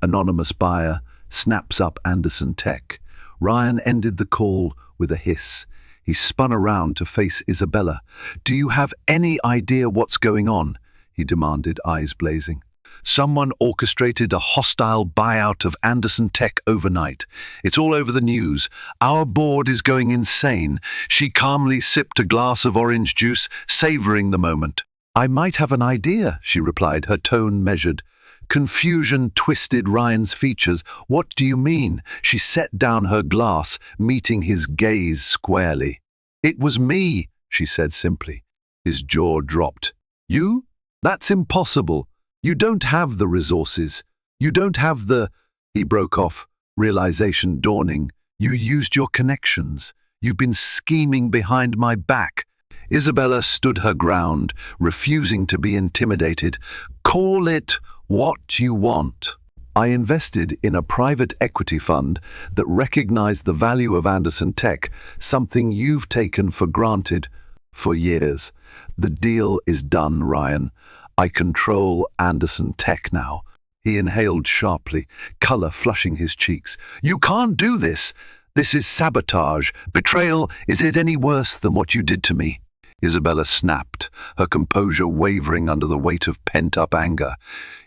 anonymous buyer snaps up Anderson Tech. Ryan ended the call with a hiss. He spun around to face Isabella. "Do you have any idea what's going on?" he demanded, eyes blazing. "Someone orchestrated a hostile buyout of Anderson Tech overnight. It's all over the news. Our board is going insane." She calmly sipped a glass of orange juice, savoring the moment. "I might have an idea," she replied, her tone measured. Confusion twisted Ryan's features. "What do you mean?" She set down her glass, meeting his gaze squarely. "It was me," she said simply. His jaw dropped. "You? That's impossible. You don't have the resources. You don't have the—" He broke off, realization dawning. "You used your connections. You've been scheming behind my back." Isabella stood her ground, refusing to be intimidated. "Call it what you want. I invested in a private equity fund that recognized the value of Anderson Tech, something you've taken for granted for years. The deal is done, Ryan. I control Anderson Tech now." He inhaled sharply, color flushing his cheeks. "You can't do this. This is sabotage, betrayal. Is it any worse than what you did to me?" Isabella snapped, her composure wavering under the weight of pent-up anger.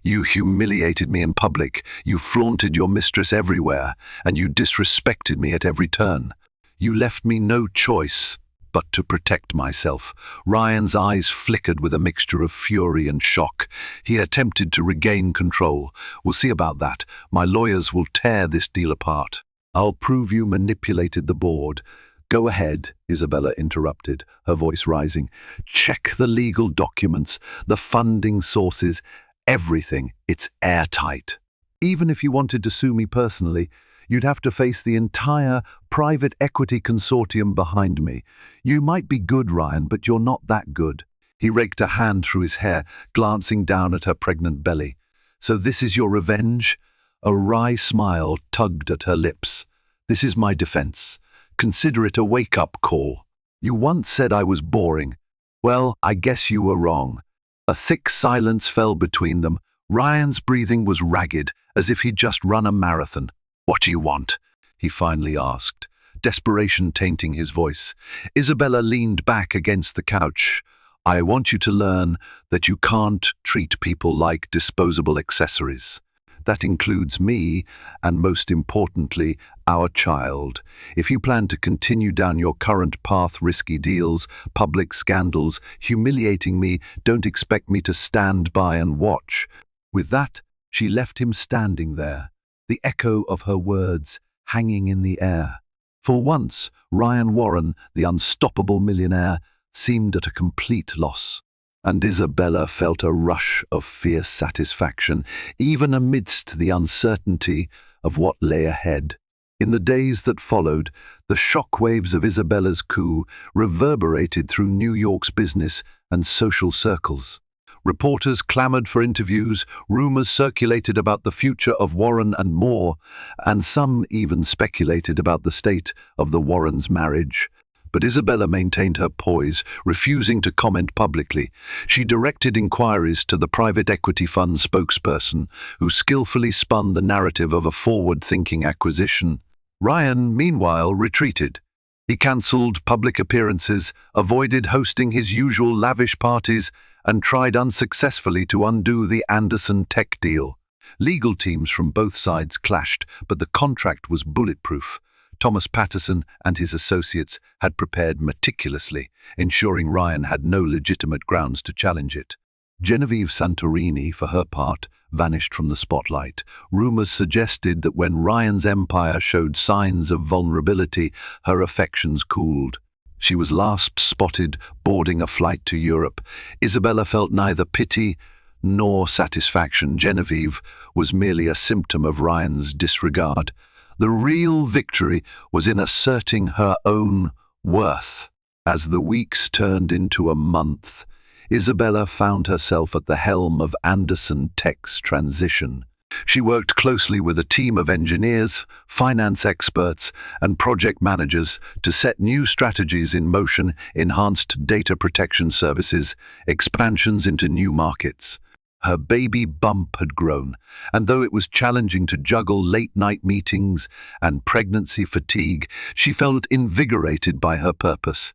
"You humiliated me in public, you flaunted your mistress everywhere, and you disrespected me at every turn. You left me no choice but to protect myself." Ryan's eyes flickered with a mixture of fury and shock. He attempted to regain control. "We'll see about that. My lawyers will tear this deal apart. I'll prove you manipulated the board." "Go ahead," Isabella interrupted, her voice rising. "Check the legal documents, the funding sources, everything. It's airtight. Even if you wanted to sue me personally, you'd have to face the entire private equity consortium behind me. You might be good, Ryan, but you're not that good." He raked a hand through his hair, glancing down at her pregnant belly. "So this is your revenge?" A wry smile tugged at her lips. "This is my defense. Consider it a wake-up call. You once said I was boring. Well, I guess you were wrong." A thick silence fell between them. Ryan's breathing was ragged, as if he'd just run a marathon. "What do you want?" he finally asked, desperation tainting his voice. Isabella leaned back against the couch. "I want you to learn that you can't treat people like disposable accessories. That includes me, and most importantly, our child. If you plan to continue down your current path, risky deals, public scandals, humiliating me, don't expect me to stand by and watch." With that, she left him standing there, the echo of her words hanging in the air. For once, Ryan Warren, the unstoppable millionaire, seemed at a complete loss. And Isabella felt a rush of fierce satisfaction, even amidst the uncertainty of what lay ahead. In the days that followed, the shockwaves of Isabella's coup reverberated through New York's business and social circles. Reporters clamored for interviews, rumors circulated about the future of Warren and Moore, and some even speculated about the state of the Warrens' marriage. But Isabella maintained her poise, refusing to comment publicly. She directed inquiries to the private equity fund spokesperson, who skillfully spun the narrative of a forward-thinking acquisition. Ryan, meanwhile, retreated. He cancelled public appearances, avoided hosting his usual lavish parties, and tried unsuccessfully to undo the Anderson Tech deal. Legal teams from both sides clashed, but the contract was bulletproof. Thomas Patterson and his associates had prepared meticulously, ensuring Ryan had no legitimate grounds to challenge it. Genevieve Santorini, for her part, vanished from the spotlight. Rumors suggested that when Ryan's empire showed signs of vulnerability, her affections cooled. She was last spotted boarding a flight to Europe. Isabella felt neither pity nor satisfaction. Genevieve was merely a symptom of Ryan's disregard. The real victory was in asserting her own worth. As the weeks turned into a month, Isabella found herself at the helm of Anderson Tech's transition. She worked closely with a team of engineers, finance experts, and project managers to set new strategies in motion, enhanced data protection services, expansions into new markets. Her baby bump had grown, and though it was challenging to juggle late-night meetings and pregnancy fatigue, she felt invigorated by her purpose.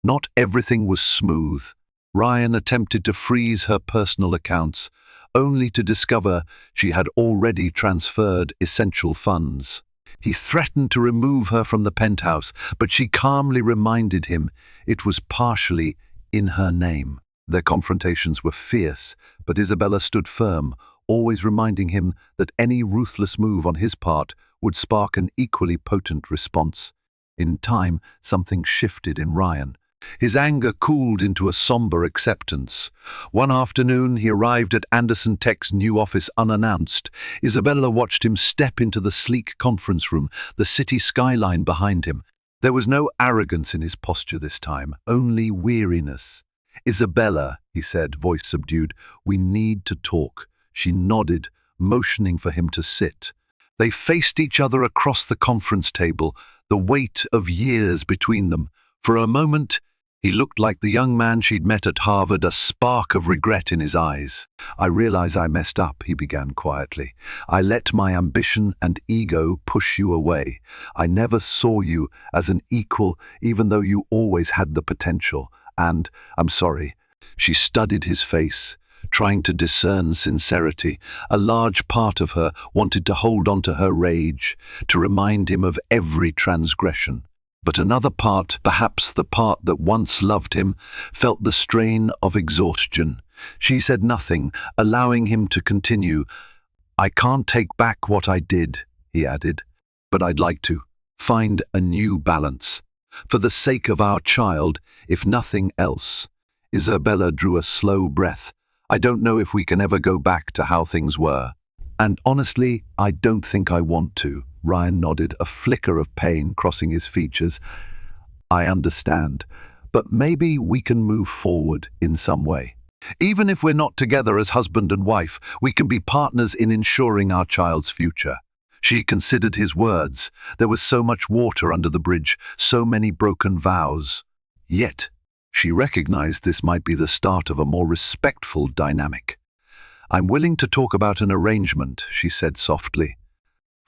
Not everything was smooth. Ryan attempted to freeze her personal accounts, only to discover she had already transferred essential funds. He threatened to remove her from the penthouse, but she calmly reminded him it was partially in her name. Their confrontations were fierce, but Isabella stood firm, always reminding him that any ruthless move on his part would spark an equally potent response. In time, something shifted in Ryan. His anger cooled into a somber acceptance. One afternoon, he arrived at Anderson Tech's new office unannounced. Isabella watched him step into the sleek conference room, the city skyline behind him. There was no arrogance in his posture this time, only weariness. "Isabella," he said, voice subdued, "we need to talk." She nodded, motioning for him to sit. They faced each other across the conference table, the weight of years between them. For a moment, he looked like the young man she'd met at Harvard, a spark of regret in his eyes. "I realize I messed up," he began quietly. "I let my ambition and ego push you away. I never saw you as an equal, even though you always had the potential. And I'm sorry." She studied his face, trying to discern sincerity. A large part of her wanted to hold on to her rage, to remind him of every transgression. But another part, perhaps the part that once loved him, felt the strain of exhaustion. She said nothing, allowing him to continue. "I can't take back what I did," he added, "but I'd like to find a new balance. For the sake of our child, if nothing else." Isabella drew a slow breath. "I don't know if we can ever go back to how things were. And honestly, I don't think I want to." Ryan nodded, a flicker of pain crossing his features. "I understand, but maybe we can move forward in some way. Even if we're not together as husband and wife, we can be partners in ensuring our child's future." She considered his words. There was so much water under the bridge, so many broken vows. Yet, she recognized this might be the start of a more respectful dynamic. "I'm willing to talk about an arrangement," she said softly.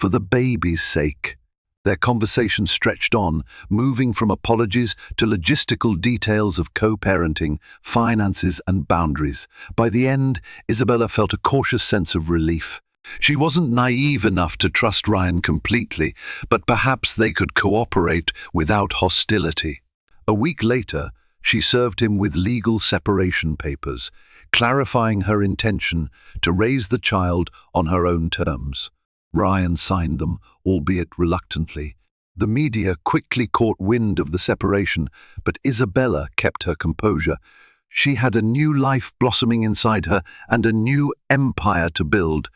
"For the baby's sake." Their conversation stretched on, moving from apologies to logistical details of co-parenting, finances and boundaries. By the end, Isabella felt a cautious sense of relief. She wasn't naive enough to trust Ryan completely, but perhaps they could cooperate without hostility. A week later, she served him with legal separation papers, clarifying her intention to raise the child on her own terms. Ryan signed them, albeit reluctantly. The media quickly caught wind of the separation, but Isabella kept her composure. She had a new life blossoming inside her and a new empire to build.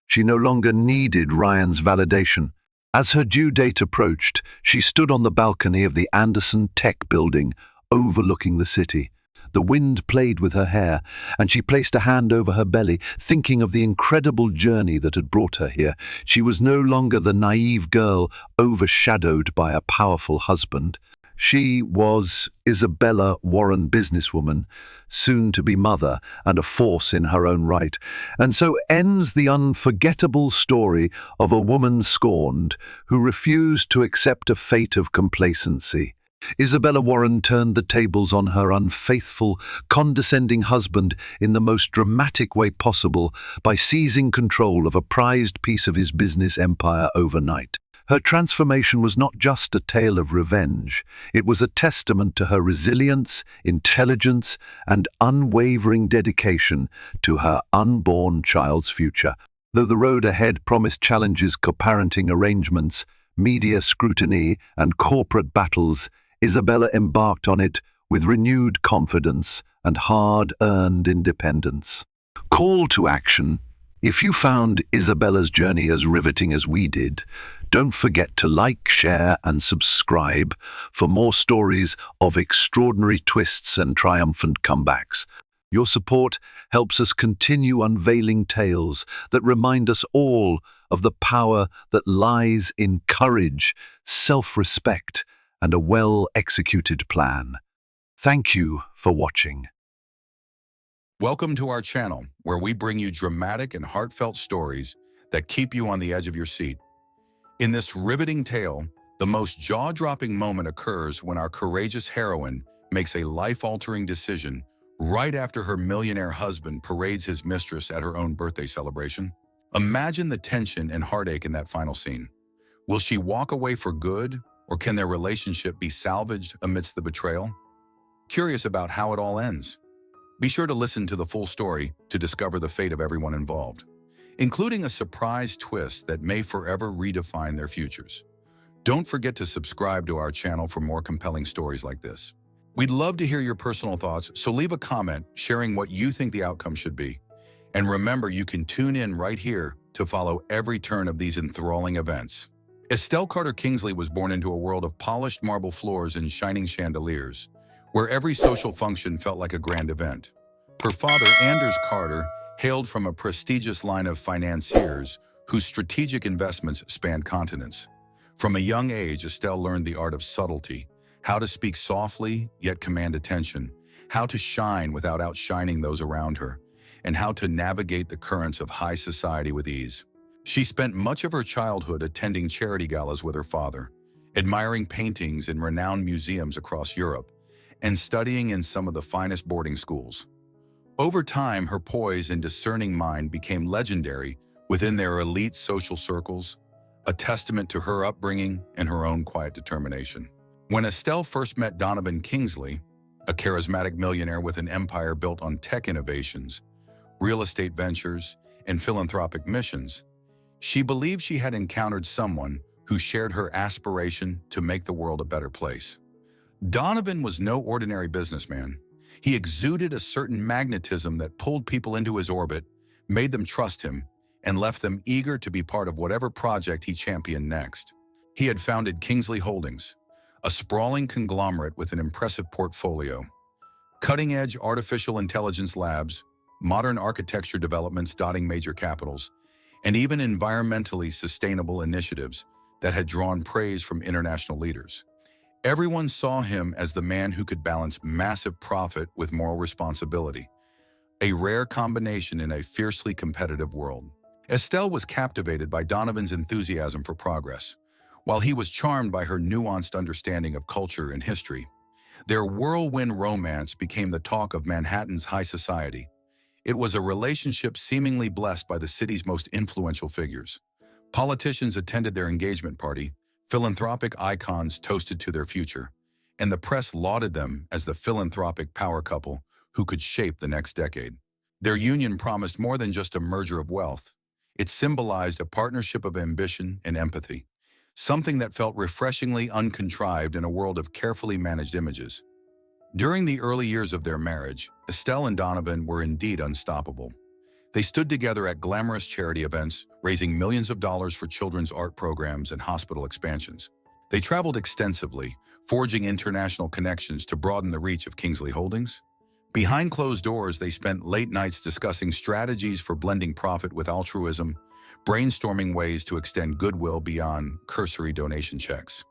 She no longer needed Ryan's validation. As her due date approached, she stood on the balcony of the Anderson Tech building, overlooking the city. The wind played with her hair, and she placed a hand over her belly, thinking of the incredible journey that had brought her here. She was no longer the naive girl overshadowed by a powerful husband. She was Isabella Warren, businesswoman, soon to be mother, and a force in her own right. And so ends the unforgettable story of a woman scorned, who refused to accept a fate of complacency. Isabella Warren turned the tables on her unfaithful, condescending husband in the most dramatic way possible by seizing control of a prized piece of his business empire overnight. Her transformation was not just a tale of revenge. It was a testament to her resilience, intelligence, and unwavering dedication to her unborn child's future. Though the road ahead promised challenges, co-parenting arrangements, media scrutiny, and corporate battles, Isabella embarked on it with renewed confidence and hard-earned independence. Call to action. If you found Isabella's journey as riveting as we did, don't forget to like, share, and subscribe for more stories of extraordinary twists and triumphant comebacks. Your support helps us continue unveiling tales that remind us all of the power that lies in courage, self-respect, and a well-executed plan. Thank you for watching. Welcome to our channel, where we bring you dramatic and heartfelt stories that keep you on the edge of your seat. In this riveting tale, the most jaw-dropping moment occurs when our courageous heroine makes a life-altering decision right after her millionaire husband parades his mistress at her own birthday celebration. Imagine the tension and heartache in that final scene. Will she walk away for good, or can their relationship be salvaged amidst the betrayal? Curious about how it all ends? Be sure to listen to the full story to discover the fate of everyone involved. including a surprise twist that may forever redefine their futures. Don't forget to subscribe to our channel for more compelling stories like this. We'd love to hear your personal thoughts, so leave a comment sharing what you think the outcome should be. And remember, you can tune in right here to follow every turn of these enthralling events. Estelle Carter Kingsley was born into a world of polished marble floors and shining chandeliers, where every social function felt like a grand event. Her father, Anders Carter, hailed from a prestigious line of financiers whose strategic investments spanned continents. From a young age, Estelle learned the art of subtlety, how to speak softly yet command attention, how to shine without outshining those around her, and how to navigate the currents of high society with ease. She spent much of her childhood attending charity galas with her father, admiring paintings in renowned museums across Europe, and studying in some of the finest boarding schools. Over time, her poise and discerning mind became legendary within their elite social circles, a testament to her upbringing and her own quiet determination. When Estelle first met Donovan Kingsley, a charismatic millionaire with an empire built on tech innovations, real estate ventures, and philanthropic missions, she believed she had encountered someone who shared her aspiration to make the world a better place. Donovan was no ordinary businessman. He exuded a certain magnetism that pulled people into his orbit, made them trust him, and left them eager to be part of whatever project he championed next. He had founded Kingsley Holdings, a sprawling conglomerate with an impressive portfolio. Cutting-edge artificial intelligence labs, modern architecture developments dotting major capitals, and even environmentally sustainable initiatives that had drawn praise from international leaders. Everyone saw him as the man who could balance massive profit with moral responsibility, a rare combination in a fiercely competitive world. Estelle was captivated by Donovan's enthusiasm for progress, while he was charmed by her nuanced understanding of culture and history. Their whirlwind romance became the talk of Manhattan's high society. It was a relationship seemingly blessed by the city's most influential figures. Politicians attended their engagement party, philanthropic icons toasted to their future, and the press lauded them as the philanthropic power couple who could shape the next decade. Their union promised more than just a merger of wealth. It symbolized a partnership of ambition and empathy, something that felt refreshingly uncontrived in a world of carefully managed images. During the early years of their marriage, Estelle and Donovan were indeed unstoppable. They stood together at glamorous charity events, raising millions of dollars for children's art programs and hospital expansions. They traveled extensively, forging international connections to broaden the reach of Kingsley Holdings. Behind closed doors, they spent late nights discussing strategies for blending profit with altruism, brainstorming ways to extend goodwill beyond cursory donation checks.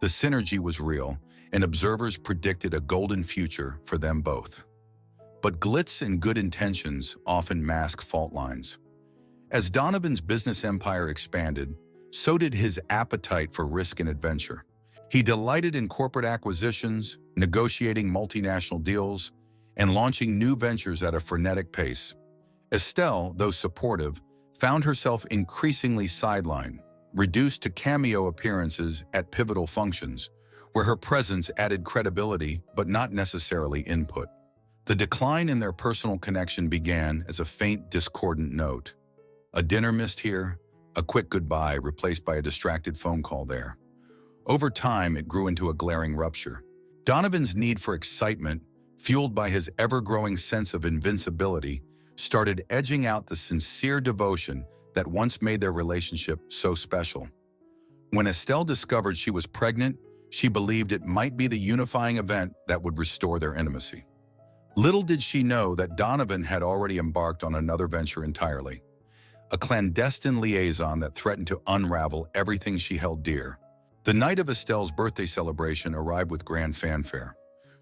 The synergy was real, and observers predicted a golden future for them both. But glitz and good intentions often mask fault lines. As Donovan's business empire expanded, so did his appetite for risk and adventure. He delighted in corporate acquisitions, negotiating multinational deals, and launching new ventures at a frenetic pace. Estelle, though supportive, found herself increasingly sidelined, reduced to cameo appearances at pivotal functions, where her presence added credibility but not necessarily input. The decline in their personal connection began as a faint, discordant note. A dinner missed here, a quick goodbye replaced by a distracted phone call there. Over time, it grew into a glaring rupture. Donovan's need for excitement, fueled by his ever-growing sense of invincibility, started edging out the sincere devotion that once made their relationship so special. When Estelle discovered she was pregnant, she believed it might be the unifying event that would restore their intimacy. Little did she know that Donovan had already embarked on another venture entirely, a clandestine liaison that threatened to unravel everything she held dear. The night of Estelle's birthday celebration arrived with grand fanfare.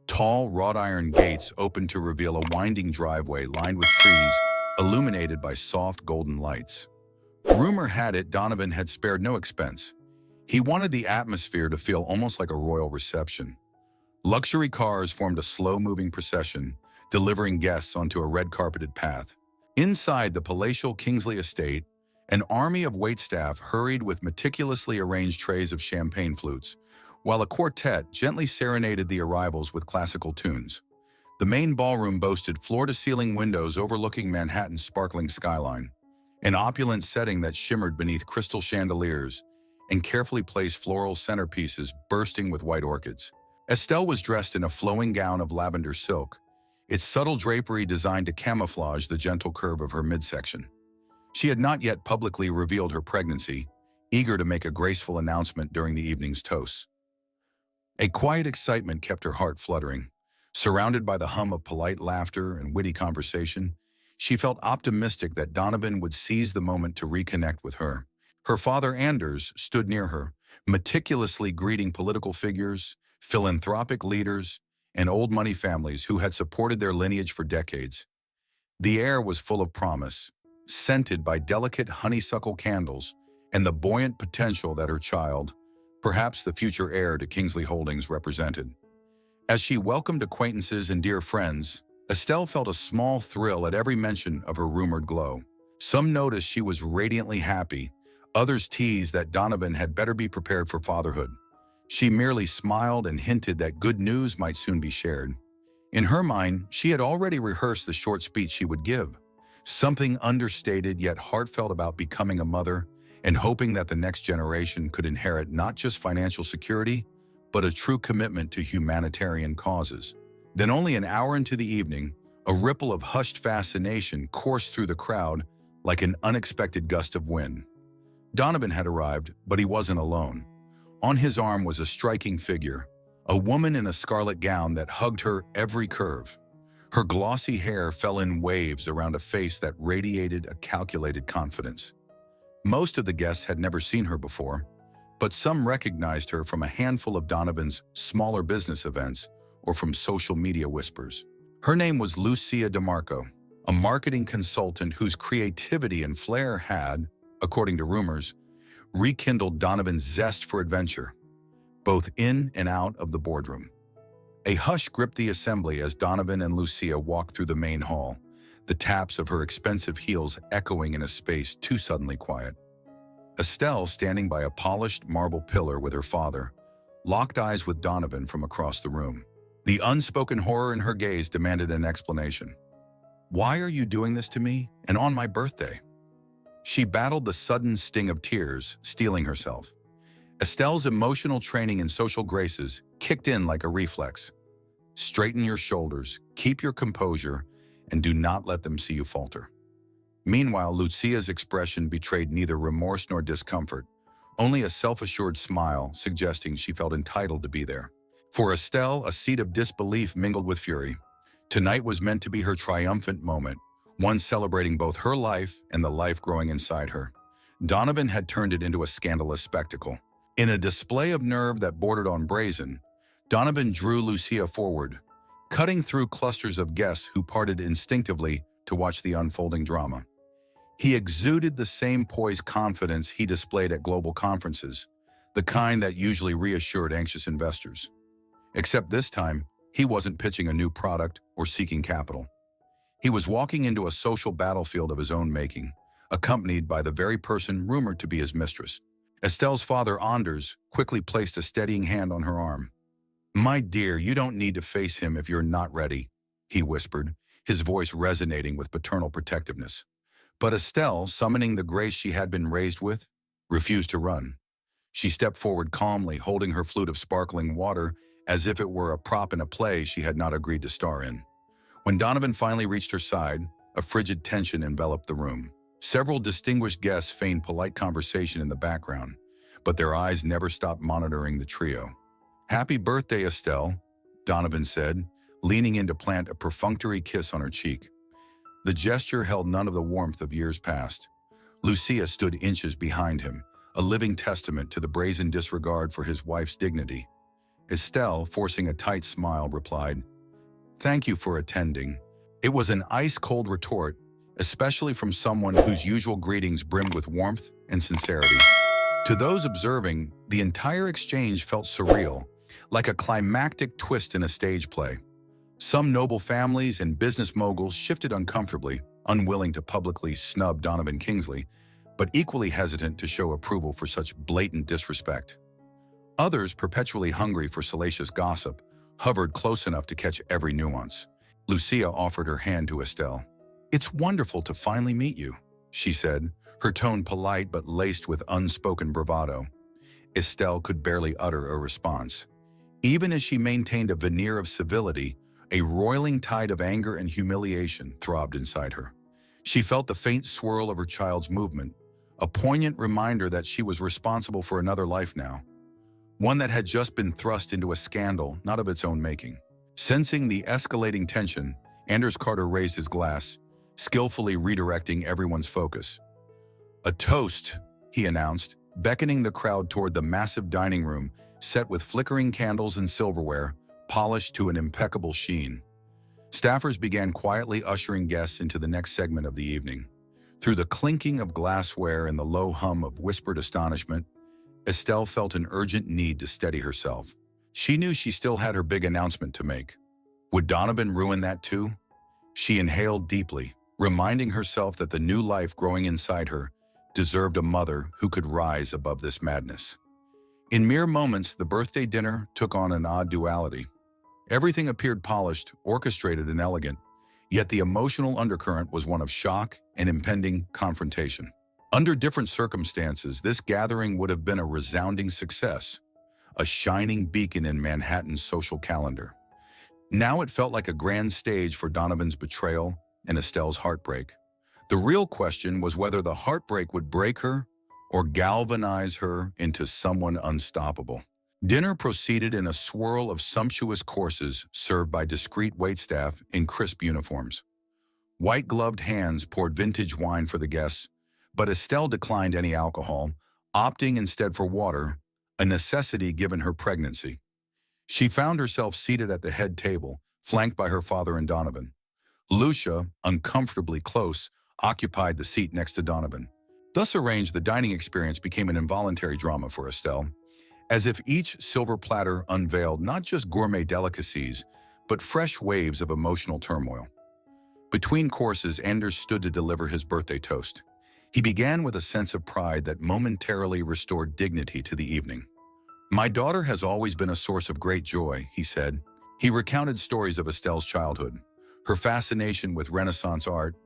Tall, wrought-iron gates opened to reveal a winding driveway lined with trees, illuminated by soft golden lights. Rumor had it Donovan had spared no expense. He wanted the atmosphere to feel almost like a royal reception. Luxury cars formed a slow-moving procession, delivering guests onto a red-carpeted path. Inside the palatial Kingsley estate, an army of waitstaff hurried with meticulously arranged trays of champagne flutes, while a quartet gently serenaded the arrivals with classical tunes. The main ballroom boasted floor-to-ceiling windows overlooking Manhattan's sparkling skyline, an opulent setting that shimmered beneath crystal chandeliers and carefully placed floral centerpieces bursting with white orchids. Estelle was dressed in a flowing gown of lavender silk, its subtle drapery designed to camouflage the gentle curve of her midsection. She had not yet publicly revealed her pregnancy, eager to make a graceful announcement during the evening's toasts. A quiet excitement kept her heart fluttering. Surrounded by the hum of polite laughter and witty conversation, she felt optimistic that Donovan would seize the moment to reconnect with her. Her father, Anders, stood near her, meticulously greeting political figures, philanthropic leaders, and old money families who had supported their lineage for decades. The air was full of promise, scented by delicate honeysuckle candles and the buoyant potential that her child, perhaps the future heir to Kingsley Holdings, represented. As she welcomed acquaintances and dear friends, Estelle felt a small thrill at every mention of her rumored glow. Some noticed she was radiantly happy, others teased that Donovan had better be prepared for fatherhood. She merely smiled and hinted that good news might soon be shared. In her mind, she had already rehearsed the short speech she would give, something understated yet heartfelt about becoming a mother and hoping that the next generation could inherit not just financial security, but a true commitment to humanitarian causes. Then only an hour into the evening, a ripple of hushed fascination coursed through the crowd like an unexpected gust of wind. Donovan had arrived, but he wasn't alone. On his arm was a striking figure, a woman in a scarlet gown that hugged her every curve. Her glossy hair fell in waves around a face that radiated a calculated confidence. Most of the guests had never seen her before, but some recognized her from a handful of Donovan's smaller business events or from social media whispers. Her name was Lucia DeMarco, a marketing consultant whose creativity and flair had, according to rumors, rekindled Donovan's zest for adventure, both in and out of the boardroom. A hush gripped the assembly as Donovan and Lucia walked through the main hall, the taps of her expensive heels echoing in a space too suddenly quiet. Estelle, standing by a polished marble pillar with her father, locked eyes with Donovan from across the room. The unspoken horror in her gaze demanded an explanation. "Why are you doing this to me, and on my birthday?" She battled the sudden sting of tears, steeling herself. Estelle's emotional training in social graces kicked in like a reflex. Straighten your shoulders, keep your composure, and do not let them see you falter. Meanwhile, Lucia's expression betrayed neither remorse nor discomfort, only a self-assured smile suggesting she felt entitled to be there. For Estelle, a seed of disbelief mingled with fury. Tonight was meant to be her triumphant moment, one celebrating both her life and the life growing inside her. Donovan had turned it into a scandalous spectacle. In a display of nerve that bordered on brazen, Donovan drew Lucia forward, cutting through clusters of guests who parted instinctively to watch the unfolding drama. He exuded the same poised confidence he displayed at global conferences, the kind that usually reassured anxious investors. Except this time, he wasn't pitching a new product or seeking capital. He was walking into a social battlefield of his own making, accompanied by the very person rumored to be his mistress. Estelle's father, Anders, quickly placed a steadying hand on her arm. "My dear, you don't need to face him if you're not ready," he whispered, his voice resonating with paternal protectiveness. But Estelle, summoning the grace she had been raised with, refused to run. She stepped forward calmly, holding her flute of sparkling water as if it were a prop in a play she had not agreed to star in. When Donovan finally reached her side, a frigid tension enveloped the room. Several distinguished guests feigned polite conversation in the background, but their eyes never stopped monitoring the trio. "Happy birthday, Estelle," Donovan said, leaning in to plant a perfunctory kiss on her cheek. The gesture held none of the warmth of years past. Lucia stood inches behind him, a living testament to the brazen disregard for his wife's dignity. Estelle, forcing a tight smile, replied, "Thank you for attending." It was an ice-cold retort, especially from someone whose usual greetings brimmed with warmth and sincerity. To those observing, the entire exchange felt surreal, like a climactic twist in a stage play. Some noble families and business moguls shifted uncomfortably, unwilling to publicly snub Donovan Kingsley, but equally hesitant to show approval for such blatant disrespect. Others, perpetually hungry for salacious gossip, hovered close enough to catch every nuance. Lucia offered her hand to Estelle. "It's wonderful to finally meet you." she said, her tone polite but laced with unspoken bravado. Estelle could barely utter a response. Even as she maintained a veneer of civility, a roiling tide of anger and humiliation throbbed inside her. She felt the faint swirl of her child's movement, a poignant reminder that she was responsible for another life now, one that had just been thrust into a scandal not of its own making. Sensing the escalating tension, Anders Carter raised his glass, skillfully redirecting everyone's focus. "A toast," he announced, beckoning the crowd toward the massive dining room set with flickering candles and silverware, polished to an impeccable sheen. Staffers began quietly ushering guests into the next segment of the evening. Through the clinking of glassware and the low hum of whispered astonishment, Estelle felt an urgent need to steady herself. She knew she still had her big announcement to make. Would Donovan ruin that too? She inhaled deeply, reminding herself that the new life growing inside her deserved a mother who could rise above this madness. In mere moments, the birthday dinner took on an odd duality. Everything appeared polished, orchestrated, and elegant, yet the emotional undercurrent was one of shock and impending confrontation. Under different circumstances, this gathering would have been a resounding success, a shining beacon in Manhattan's social calendar. Now it felt like a grand stage for Donovan's betrayal and Estelle's heartbreak. The real question was whether the heartbreak would break her or galvanize her into someone unstoppable. Dinner proceeded in a swirl of sumptuous courses served by discreet waitstaff in crisp uniforms. White-gloved hands poured vintage wine for the guests, but Estelle declined any alcohol, opting instead for water, a necessity given her pregnancy. She found herself seated at the head table, flanked by her father and Donovan. Lucia, uncomfortably close, occupied the seat next to Donovan. Thus arranged, the dining experience became an involuntary drama for Estelle, as if each silver platter unveiled not just gourmet delicacies, but fresh waves of emotional turmoil. Between courses, Anders stood to deliver his birthday toast. He began with a sense of pride that momentarily restored dignity to the evening. "My daughter has always been a source of great joy," he said. He recounted stories of Estelle's childhood, her fascination with Renaissance art,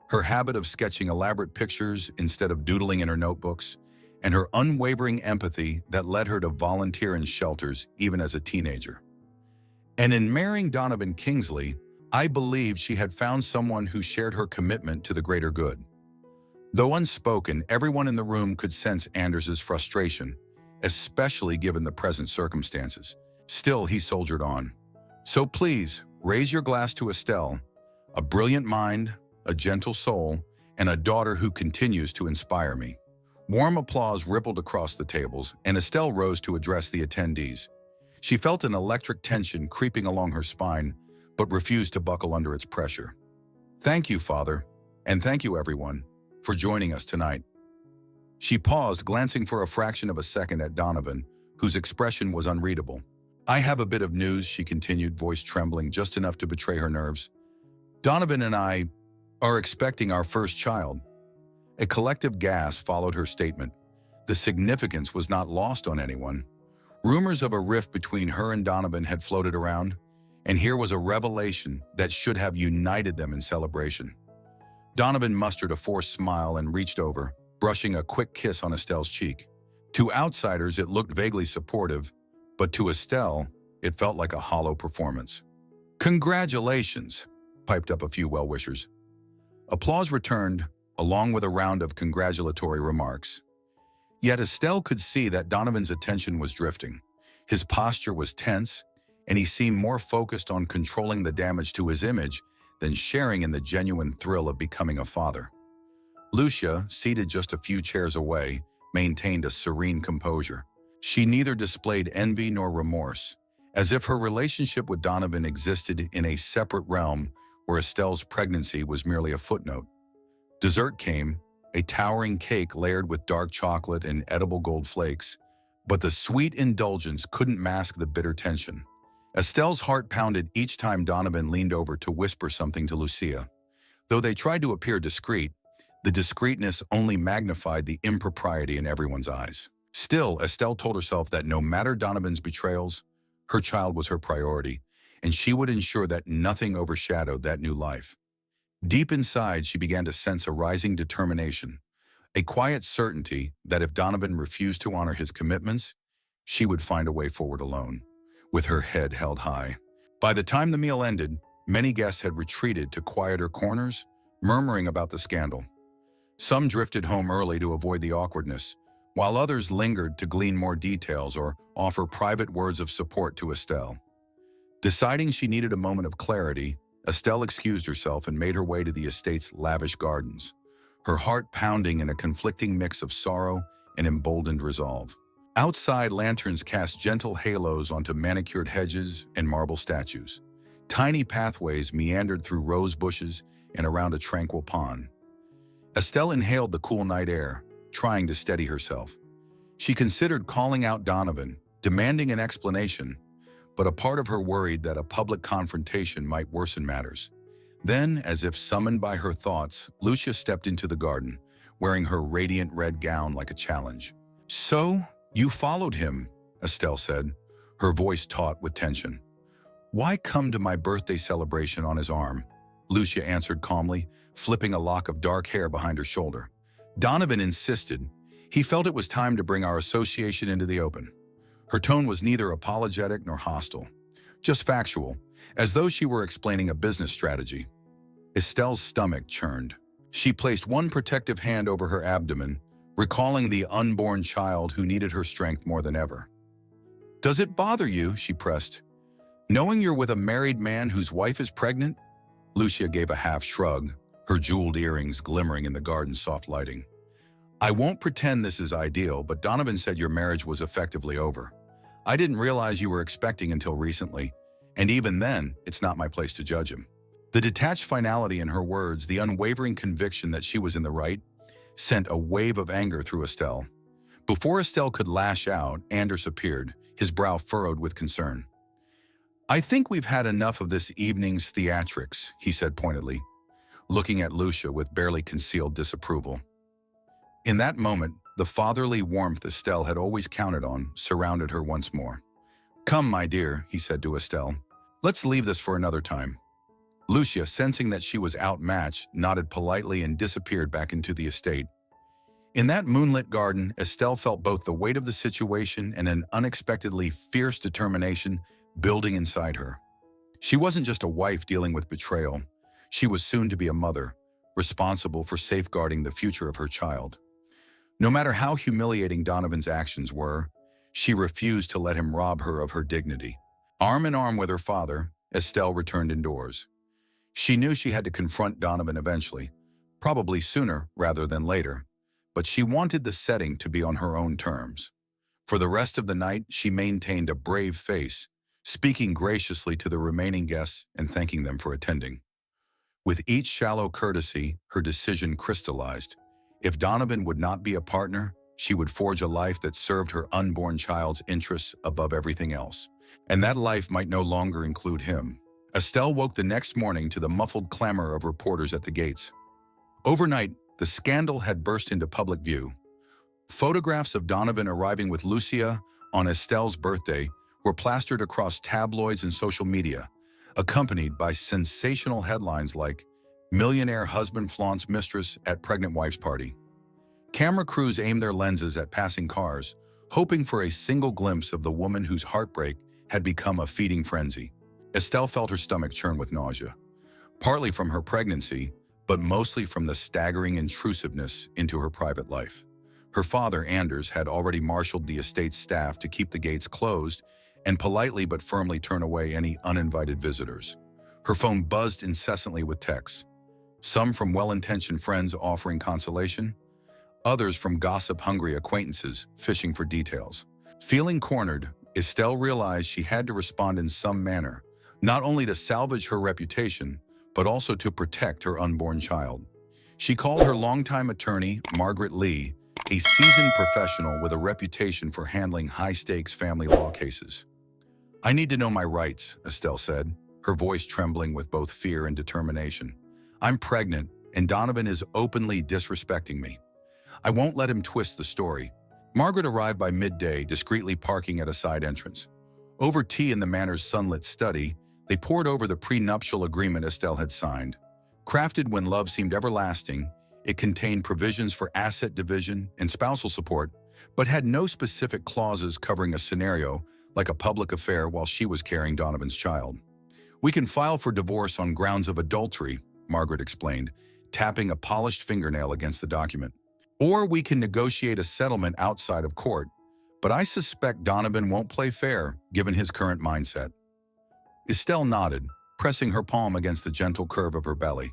her habit of sketching elaborate pictures instead of doodling in her notebooks, and her unwavering empathy that led her to volunteer in shelters even as a teenager. "And in marrying Donovan Kingsley, I believed she had found someone who shared her commitment to the greater good." Though unspoken, everyone in the room could sense Anders's frustration, especially given the present circumstances. Still, he soldiered on. "So please, raise your glass to Estelle, a brilliant mind, a gentle soul, and a daughter who continues to inspire me." Warm applause rippled across the tables, and Estelle rose to address the attendees. She felt an electric tension creeping along her spine, but refused to buckle under its pressure. "Thank you, Father, and thank you, everyone, for joining us tonight." She paused, glancing for a fraction of a second at Donovan, whose expression was unreadable. "I have a bit of news," she continued, voice trembling just enough to betray her nerves. "Donovan and I are expecting our first child." A collective gasp followed her statement. The significance was not lost on anyone. Rumors of a rift between her and Donovan had floated around, and here was a revelation that should have united them in celebration. Donovan mustered a forced smile and reached over, brushing a quick kiss on Estelle's cheek. To outsiders, it looked vaguely supportive, but to Estelle, it felt like a hollow performance. "Congratulations," piped up a few well-wishers. Applause returned, along with a round of congratulatory remarks. Yet Estelle could see that Donovan's attention was drifting. His posture was tense, and he seemed more focused on controlling the damage to his image than sharing in the genuine thrill of becoming a father. Lucia, seated just a few chairs away, maintained a serene composure. She neither displayed envy nor remorse, as if her relationship with Donovan existed in a separate realm where Estelle's pregnancy was merely a footnote. Dessert came, a towering cake layered with dark chocolate and edible gold flakes, but the sweet indulgence couldn't mask the bitter tension. Estelle's heart pounded each time Donovan leaned over to whisper something to Lucia. Though they tried to appear discreet, the discreetness only magnified the impropriety in everyone's eyes. Still, Estelle told herself that no matter Donovan's betrayals, her child was her priority, and she would ensure that nothing overshadowed that new life. Deep inside, she began to sense a rising determination, a quiet certainty that if Donovan refused to honor his commitments, she would find a way forward alone, with her head held high. By the time the meal ended, many guests had retreated to quieter corners, murmuring about the scandal. Some drifted home early to avoid the awkwardness, while others lingered to glean more details or offer private words of support to Estelle. Deciding she needed a moment of clarity, Estelle excused herself and made her way to the estate's lavish gardens, her heart pounding in a conflicting mix of sorrow and emboldened resolve. Outside, lanterns cast gentle halos onto manicured hedges and marble statues. Tiny pathways meandered through rose bushes and around a tranquil pond. Estelle inhaled the cool night air, trying to steady herself. She considered calling out Donovan, demanding an explanation, but a part of her worried that a public confrontation might worsen matters. Then, as if summoned by her thoughts, Lucia stepped into the garden, wearing her radiant red gown like a challenge. "So, you followed him," Estelle said, her voice taut with tension. "Why come to my birthday celebration on his arm?" Lucia answered calmly, flipping a lock of dark hair behind her shoulder. Donovan insisted. He felt it was time to bring our association into the open. Her tone was neither apologetic nor hostile, just factual, as though she were explaining a business strategy. Estelle's stomach churned. She placed one protective hand over her abdomen, recalling the unborn child who needed her strength more than ever. "Does it bother you," she pressed, "knowing you're with a married man whose wife is pregnant?" Lucia gave a half shrug, her jeweled earrings glimmering in the garden's soft lighting. "I won't pretend this is ideal, but Donovan said your marriage was effectively over. I didn't realize you were expecting until recently, and even then, it's not my place to judge him." The detached finality in her words, the unwavering conviction that she was in the right, sent a wave of anger through Estelle. Before Estelle could lash out, Anders appeared, his brow furrowed with concern. "I think we've had enough of this evening's theatrics," he said pointedly, looking at Lucia with barely concealed disapproval. In that moment, the fatherly warmth Estelle had always counted on surrounded her once more. "Come, my dear," he said to Estelle. "Let's leave this for another time." Lucia, sensing that she was outmatched, nodded politely and disappeared back into the estate. In that moonlit garden, Estelle felt both the weight of the situation and an unexpectedly fierce determination building inside her. She wasn't just a wife dealing with betrayal. She was soon to be a mother, responsible for safeguarding the future of her child. No matter how humiliating Donovan's actions were, she refused to let him rob her of her dignity. Arm in arm with her father, Estelle returned indoors. She knew she had to confront Donovan eventually, probably sooner rather than later, but she wanted the setting to be on her own terms. For the rest of the night, she maintained a brave face, speaking graciously to the remaining guests and thanking them for attending. With each shallow courtesy, her decision crystallized. If Donovan would not be a partner, she would forge a life that served her unborn child's interests above everything else. And that life might no longer include him. Estelle woke the next morning to the muffled clamor of reporters at the gates. Overnight, the scandal had burst into public view. Photographs of Donovan arriving with Lucia on Estelle's birthday were plastered across tabloids and social media, accompanied by sensational headlines like "Millionaire husband flaunts mistress at pregnant wife's party." Camera crews aimed their lenses at passing cars, hoping for a single glimpse of the woman whose heartbreak had become a feeding frenzy. Estelle felt her stomach churn with nausea, partly from her pregnancy, but mostly from the staggering intrusiveness into her private life. Her father, Anders, had already marshaled the estate's staff to keep the gates closed and politely but firmly turn away any uninvited visitors. Her phone buzzed incessantly with texts, some from well-intentioned friends offering consolation, others from gossip-hungry acquaintances fishing for details. Feeling cornered, Estelle realized she had to respond in some manner, not only to salvage her reputation, but also to protect her unborn child. She called her longtime attorney, Margaret Lee, a seasoned professional with a reputation for handling high-stakes family law cases. "I need to know my rights," Estelle said, her voice trembling with both fear and determination. "I'm pregnant, and Donovan is openly disrespecting me. I won't let him twist the story." Margaret arrived by midday, discreetly parking at a side entrance. Over tea in the manor's sunlit study, they pored over the prenuptial agreement Estelle had signed. Crafted when love seemed everlasting, it contained provisions for asset division and spousal support, but had no specific clauses covering a scenario like a public affair while she was carrying Donovan's child. "We can file for divorce on grounds of adultery," Margaret explained, tapping a polished fingernail against the document. "Or we can negotiate a settlement outside of court, but I suspect Donovan won't play fair given his current mindset." Estelle nodded, pressing her palm against the gentle curve of her belly.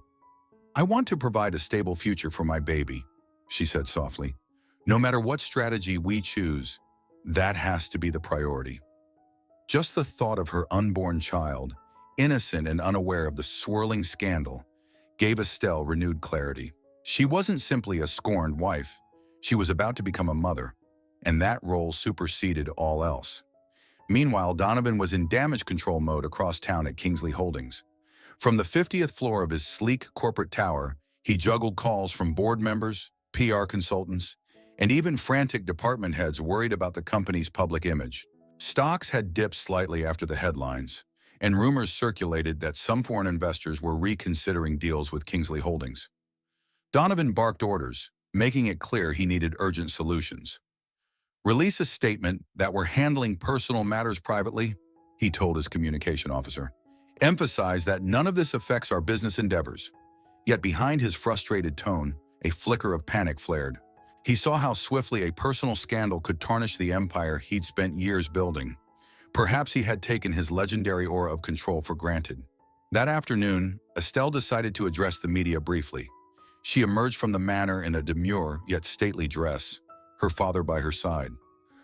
"I want to provide a stable future for my baby," she said softly. "No matter what strategy we choose, that has to be the priority." Just the thought of her unborn child, innocent and unaware of the swirling scandal, gave Estelle renewed clarity. She wasn't simply a scorned wife. She was about to become a mother, and that role superseded all else. Meanwhile, Donovan was in damage control mode across town at Kingsley Holdings. From the 50th floor of his sleek corporate tower, he juggled calls from board members, PR consultants, and even frantic department heads worried about the company's public image. Stocks had dipped slightly after the headlines, and rumors circulated that some foreign investors were reconsidering deals with Kingsley Holdings. Donovan barked orders, making it clear he needed urgent solutions. "Release a statement that we're handling personal matters privately," he told his communication officer. "Emphasize that none of this affects our business endeavors." Yet behind his frustrated tone, a flicker of panic flared. He saw how swiftly a personal scandal could tarnish the empire he'd spent years building. Perhaps he had taken his legendary aura of control for granted. That afternoon, Estelle decided to address the media briefly. She emerged from the manor in a demure yet stately dress, her father by her side.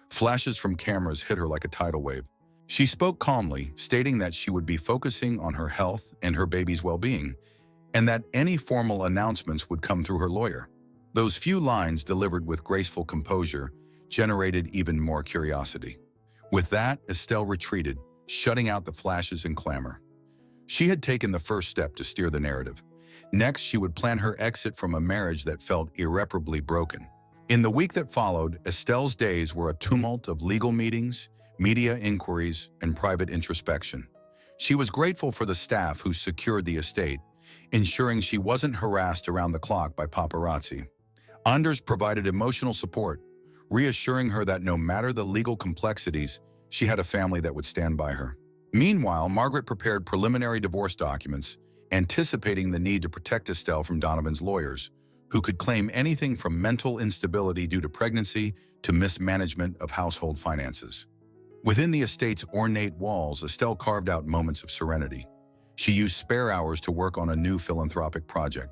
Flashes from cameras hit her like a tidal wave. She spoke calmly, stating that she would be focusing on her health and her baby's well-being, and that any formal announcements would come through her lawyer. Those few lines, delivered with graceful composure, generated even more curiosity. With that, Estelle retreated, shutting out the flashes and clamor. She had taken the first step to steer the narrative. Next, she would plan her exit from a marriage that felt irreparably broken. In the week that followed, Estelle's days were a tumult of legal meetings, media inquiries, and private introspection. She was grateful for the staff who secured the estate, ensuring she wasn't harassed around the clock by paparazzi. Anders provided emotional support, reassuring her that no matter the legal complexities, she had a family that would stand by her. Meanwhile, Margaret prepared preliminary divorce documents, anticipating the need to protect Estelle from Donovan's lawyers, who could claim anything from mental instability due to pregnancy to mismanagement of household finances. Within the estate's ornate walls, Estelle carved out moments of serenity. She used spare hours to work on a new philanthropic project,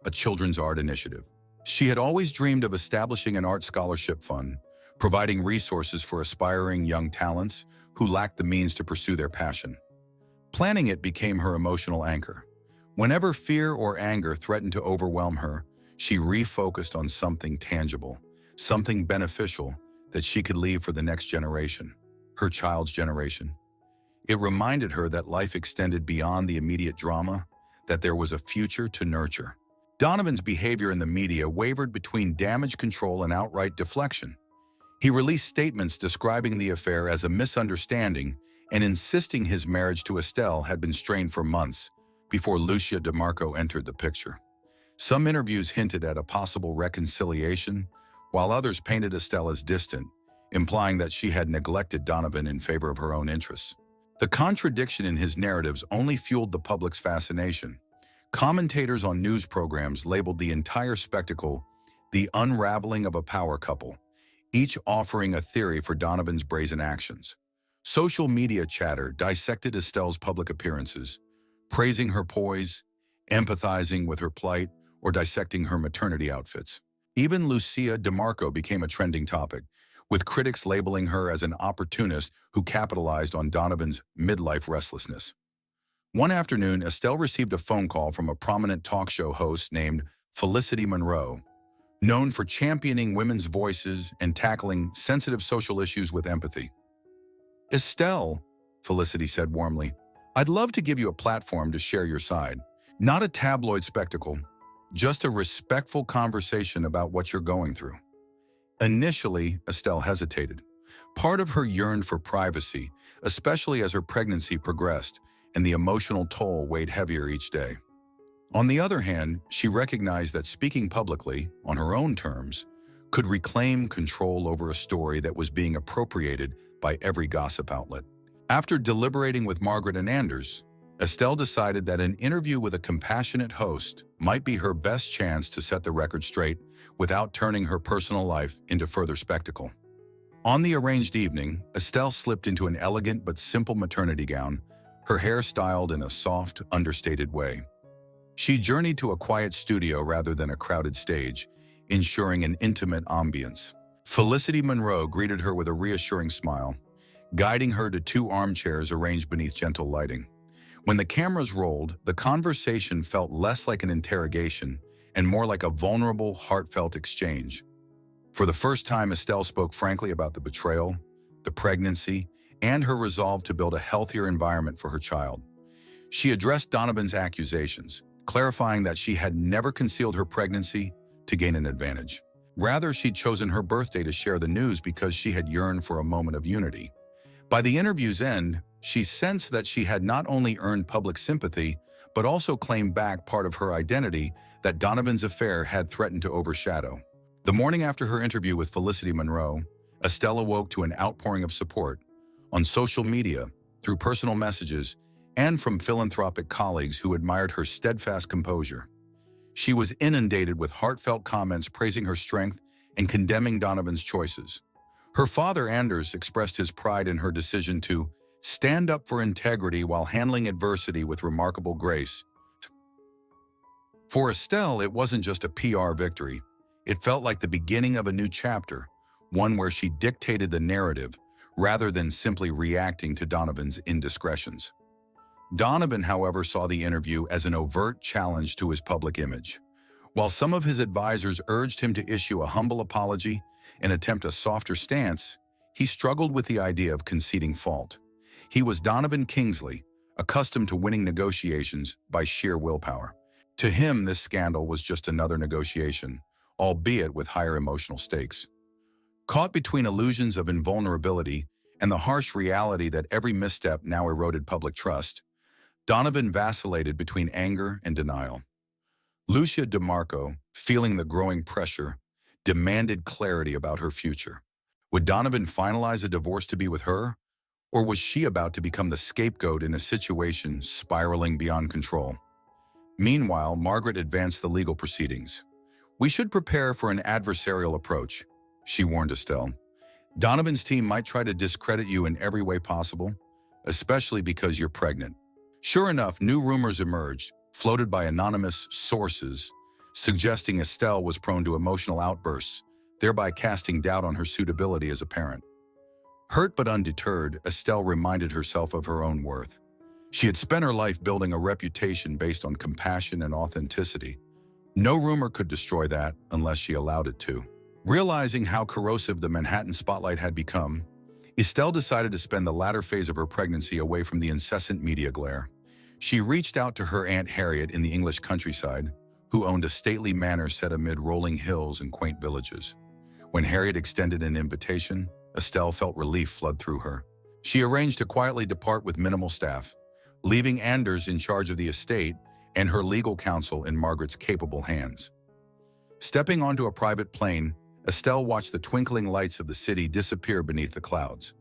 a children's art initiative. She had always dreamed of establishing an art scholarship fund, providing resources for aspiring young talents who lacked the means to pursue their passion. Planning it became her emotional anchor. Whenever fear or anger threatened to overwhelm her, she refocused on something tangible, something beneficial that she could leave for the next generation, her child's generation. It reminded her that life extended beyond the immediate drama, that there was a future to nurture. Donovan's behavior in the media wavered between damage control and outright deflection. He released statements describing the affair as a misunderstanding and insisting his marriage to Estelle had been strained for months before Lucia DeMarco entered the picture. Some interviews hinted at a possible reconciliation, while others painted Estelle as distant, implying that she had neglected Donovan in favor of her own interests. The contradiction in his narratives only fueled the public's fascination. Commentators on news programs labeled the entire spectacle the unraveling of a power couple, each offering a theory for Donovan's brazen actions. Social media chatter dissected Estelle's public appearances, praising her poise, empathizing with her plight, or dissecting her maternity outfits. Even Lucia DeMarco became a trending topic, with critics labeling her as an opportunist who capitalized on Donovan's midlife restlessness. One afternoon, Estelle received a phone call from a prominent talk show host named Felicity Monroe, known for championing women's voices and tackling sensitive social issues with empathy. "Estelle," Felicity said warmly, "I'd love to give you a platform to share your side. Not a tabloid spectacle, just a respectful conversation about what you're going through." Initially, Estelle hesitated. Part of her yearned for privacy, especially as her pregnancy progressed and the emotional toll weighed heavier each day. On the other hand, she recognized that speaking publicly, on her own terms, could reclaim control over a story that was being appropriated by every gossip outlet. After deliberating with Margaret and Anders, Estelle decided that an interview with a compassionate host might be her best chance to set the record straight without turning her personal life into further spectacle. On the arranged evening, Estelle slipped into an elegant but simple maternity gown, her hair styled in a soft, understated way. She journeyed to a quiet studio rather than a crowded stage, ensuring an intimate ambience. Felicity Monroe greeted her with a reassuring smile, guiding her to two armchairs arranged beneath gentle lighting. When the cameras rolled, the conversation felt less like an interrogation and more like a vulnerable, heartfelt exchange. For the first time, Estelle spoke frankly about the betrayal, the pregnancy, and her resolve to build a healthier environment for her child. She addressed Donovan's accusations, clarifying that she had never concealed her pregnancy to gain an advantage. Rather, she'd chosen her birthday to share the news because she had yearned for a moment of unity. By the interview's end, she sensed that she had not only earned public sympathy, but also claimed back part of her identity that Donovan's affair had threatened to overshadow. The morning after her interview with Felicity Monroe, Estelle awoke to an outpouring of support on social media, through personal messages, and from philanthropic colleagues who admired her steadfast composure. She was inundated with heartfelt comments praising her strength and condemning Donovan's choices. Her father, Anders, expressed his pride in her decision to stand up for integrity while handling adversity with remarkable grace. For Estelle, it wasn't just a PR victory. It felt like the beginning of a new chapter, one where she dictated the narrative rather than simply reacting to Donovan's indiscretions. Donovan, however, saw the interview as an overt challenge to his public image. While some of his advisors urged him to issue a humble apology and attempt a softer stance, he struggled with the idea of conceding fault. He was Donovan Kingsley, accustomed to winning negotiations by sheer willpower. To him, this scandal was just another negotiation, albeit with higher emotional stakes. Caught between illusions of invulnerability and the harsh reality that every misstep now eroded public trust, Donovan vacillated between anger and denial. Lucia DeMarco, feeling the growing pressure, demanded clarity about her future. Would Donovan finalize a divorce to be with her, or was she about to become the scapegoat in a situation spiraling beyond control? Meanwhile, Margaret advanced the legal proceedings. "We should prepare for an adversarial approach," she warned Estelle. "Donovan's team might try to discredit you in every way possible, especially because you're pregnant." Sure enough, new rumors emerged, floated by anonymous sources, suggesting Estelle was prone to emotional outbursts, thereby casting doubt on her suitability as a parent. Hurt but undeterred, Estelle reminded herself of her own worth. She had spent her life building a reputation based on compassion and authenticity. No rumor could destroy that unless she allowed it to. Realizing how corrosive the Manhattan spotlight had become, Estelle decided to spend the latter phase of her pregnancy away from the incessant media glare. She reached out to her Aunt Harriet in the English countryside, who owned a stately manor set amid rolling hills and quaint villages. When Harriet extended an invitation, Estelle felt relief flood through her. She arranged to quietly depart with minimal staff, leaving Anders in charge of the estate and her legal counsel in Margaret's capable hands. Stepping onto a private plane, Estelle watched the twinkling lights of the city disappear beneath the clouds.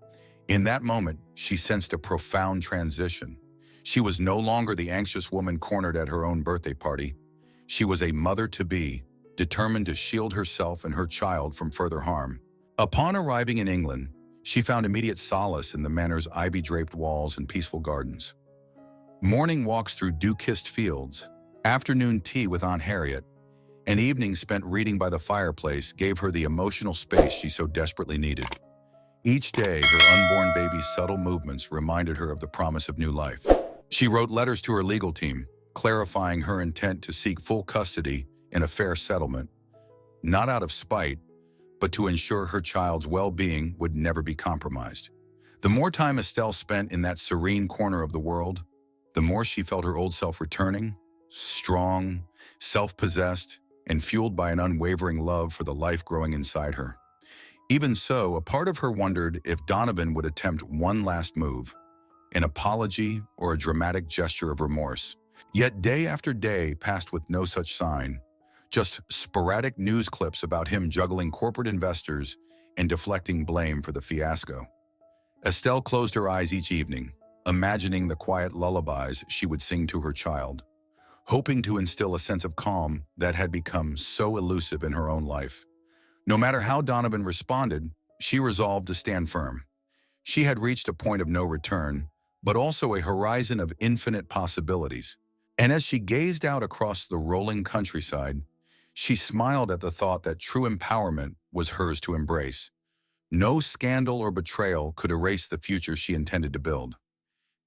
In that moment, she sensed a profound transition. She was no longer the anxious woman cornered at her own birthday party. She was a mother-to-be, determined to shield herself and her child from further harm. Upon arriving in England, she found immediate solace in the manor's ivy-draped walls and peaceful gardens. Morning walks through dew-kissed fields, afternoon tea with Aunt Harriet, and evenings spent reading by the fireplace gave her the emotional space she so desperately needed. Each day, her unborn baby's subtle movements reminded her of the promise of new life. She wrote letters to her legal team, clarifying her intent to seek full custody and a fair settlement, not out of spite, but to ensure her child's well-being would never be compromised. The more time Estelle spent in that serene corner of the world, the more she felt her old self returning, strong, self-possessed, and fueled by an unwavering love for the life growing inside her. Even so, a part of her wondered if Donovan would attempt one last move, an apology or a dramatic gesture of remorse. Yet day after day passed with no such sign, just sporadic news clips about him juggling corporate investors and deflecting blame for the fiasco. Estelle closed her eyes each evening, imagining the quiet lullabies she would sing to her child, hoping to instill a sense of calm that had become so elusive in her own life. No matter how Donovan responded, she resolved to stand firm. She had reached a point of no return, but also a horizon of infinite possibilities. And as she gazed out across the rolling countryside, she smiled at the thought that true empowerment was hers to embrace. No scandal or betrayal could erase the future she intended to build.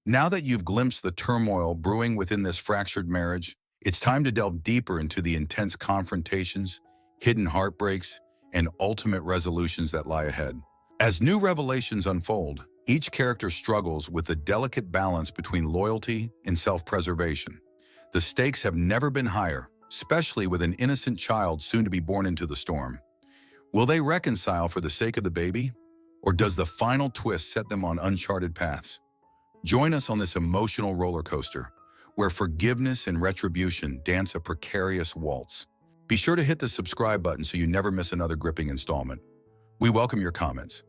Now that you've glimpsed the turmoil brewing within this fractured marriage, it's time to delve deeper into the intense confrontations, hidden heartbreaks, and ultimate resolutions that lie ahead. As new revelations unfold, each character struggles with the delicate balance between loyalty and self-preservation. The stakes have never been higher, especially with an innocent child soon to be born into the storm. Will they reconcile for the sake of the baby? Or does the final twist set them on uncharted paths? Join us on this emotional roller coaster, where forgiveness and retribution dance a precarious waltz. Be sure to hit the subscribe button so you never miss another gripping installment. We welcome your comments.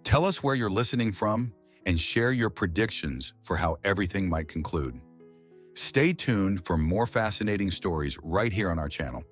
Tell us where you're listening from and share your predictions for how everything might conclude. Stay tuned for more fascinating stories right here on our channel.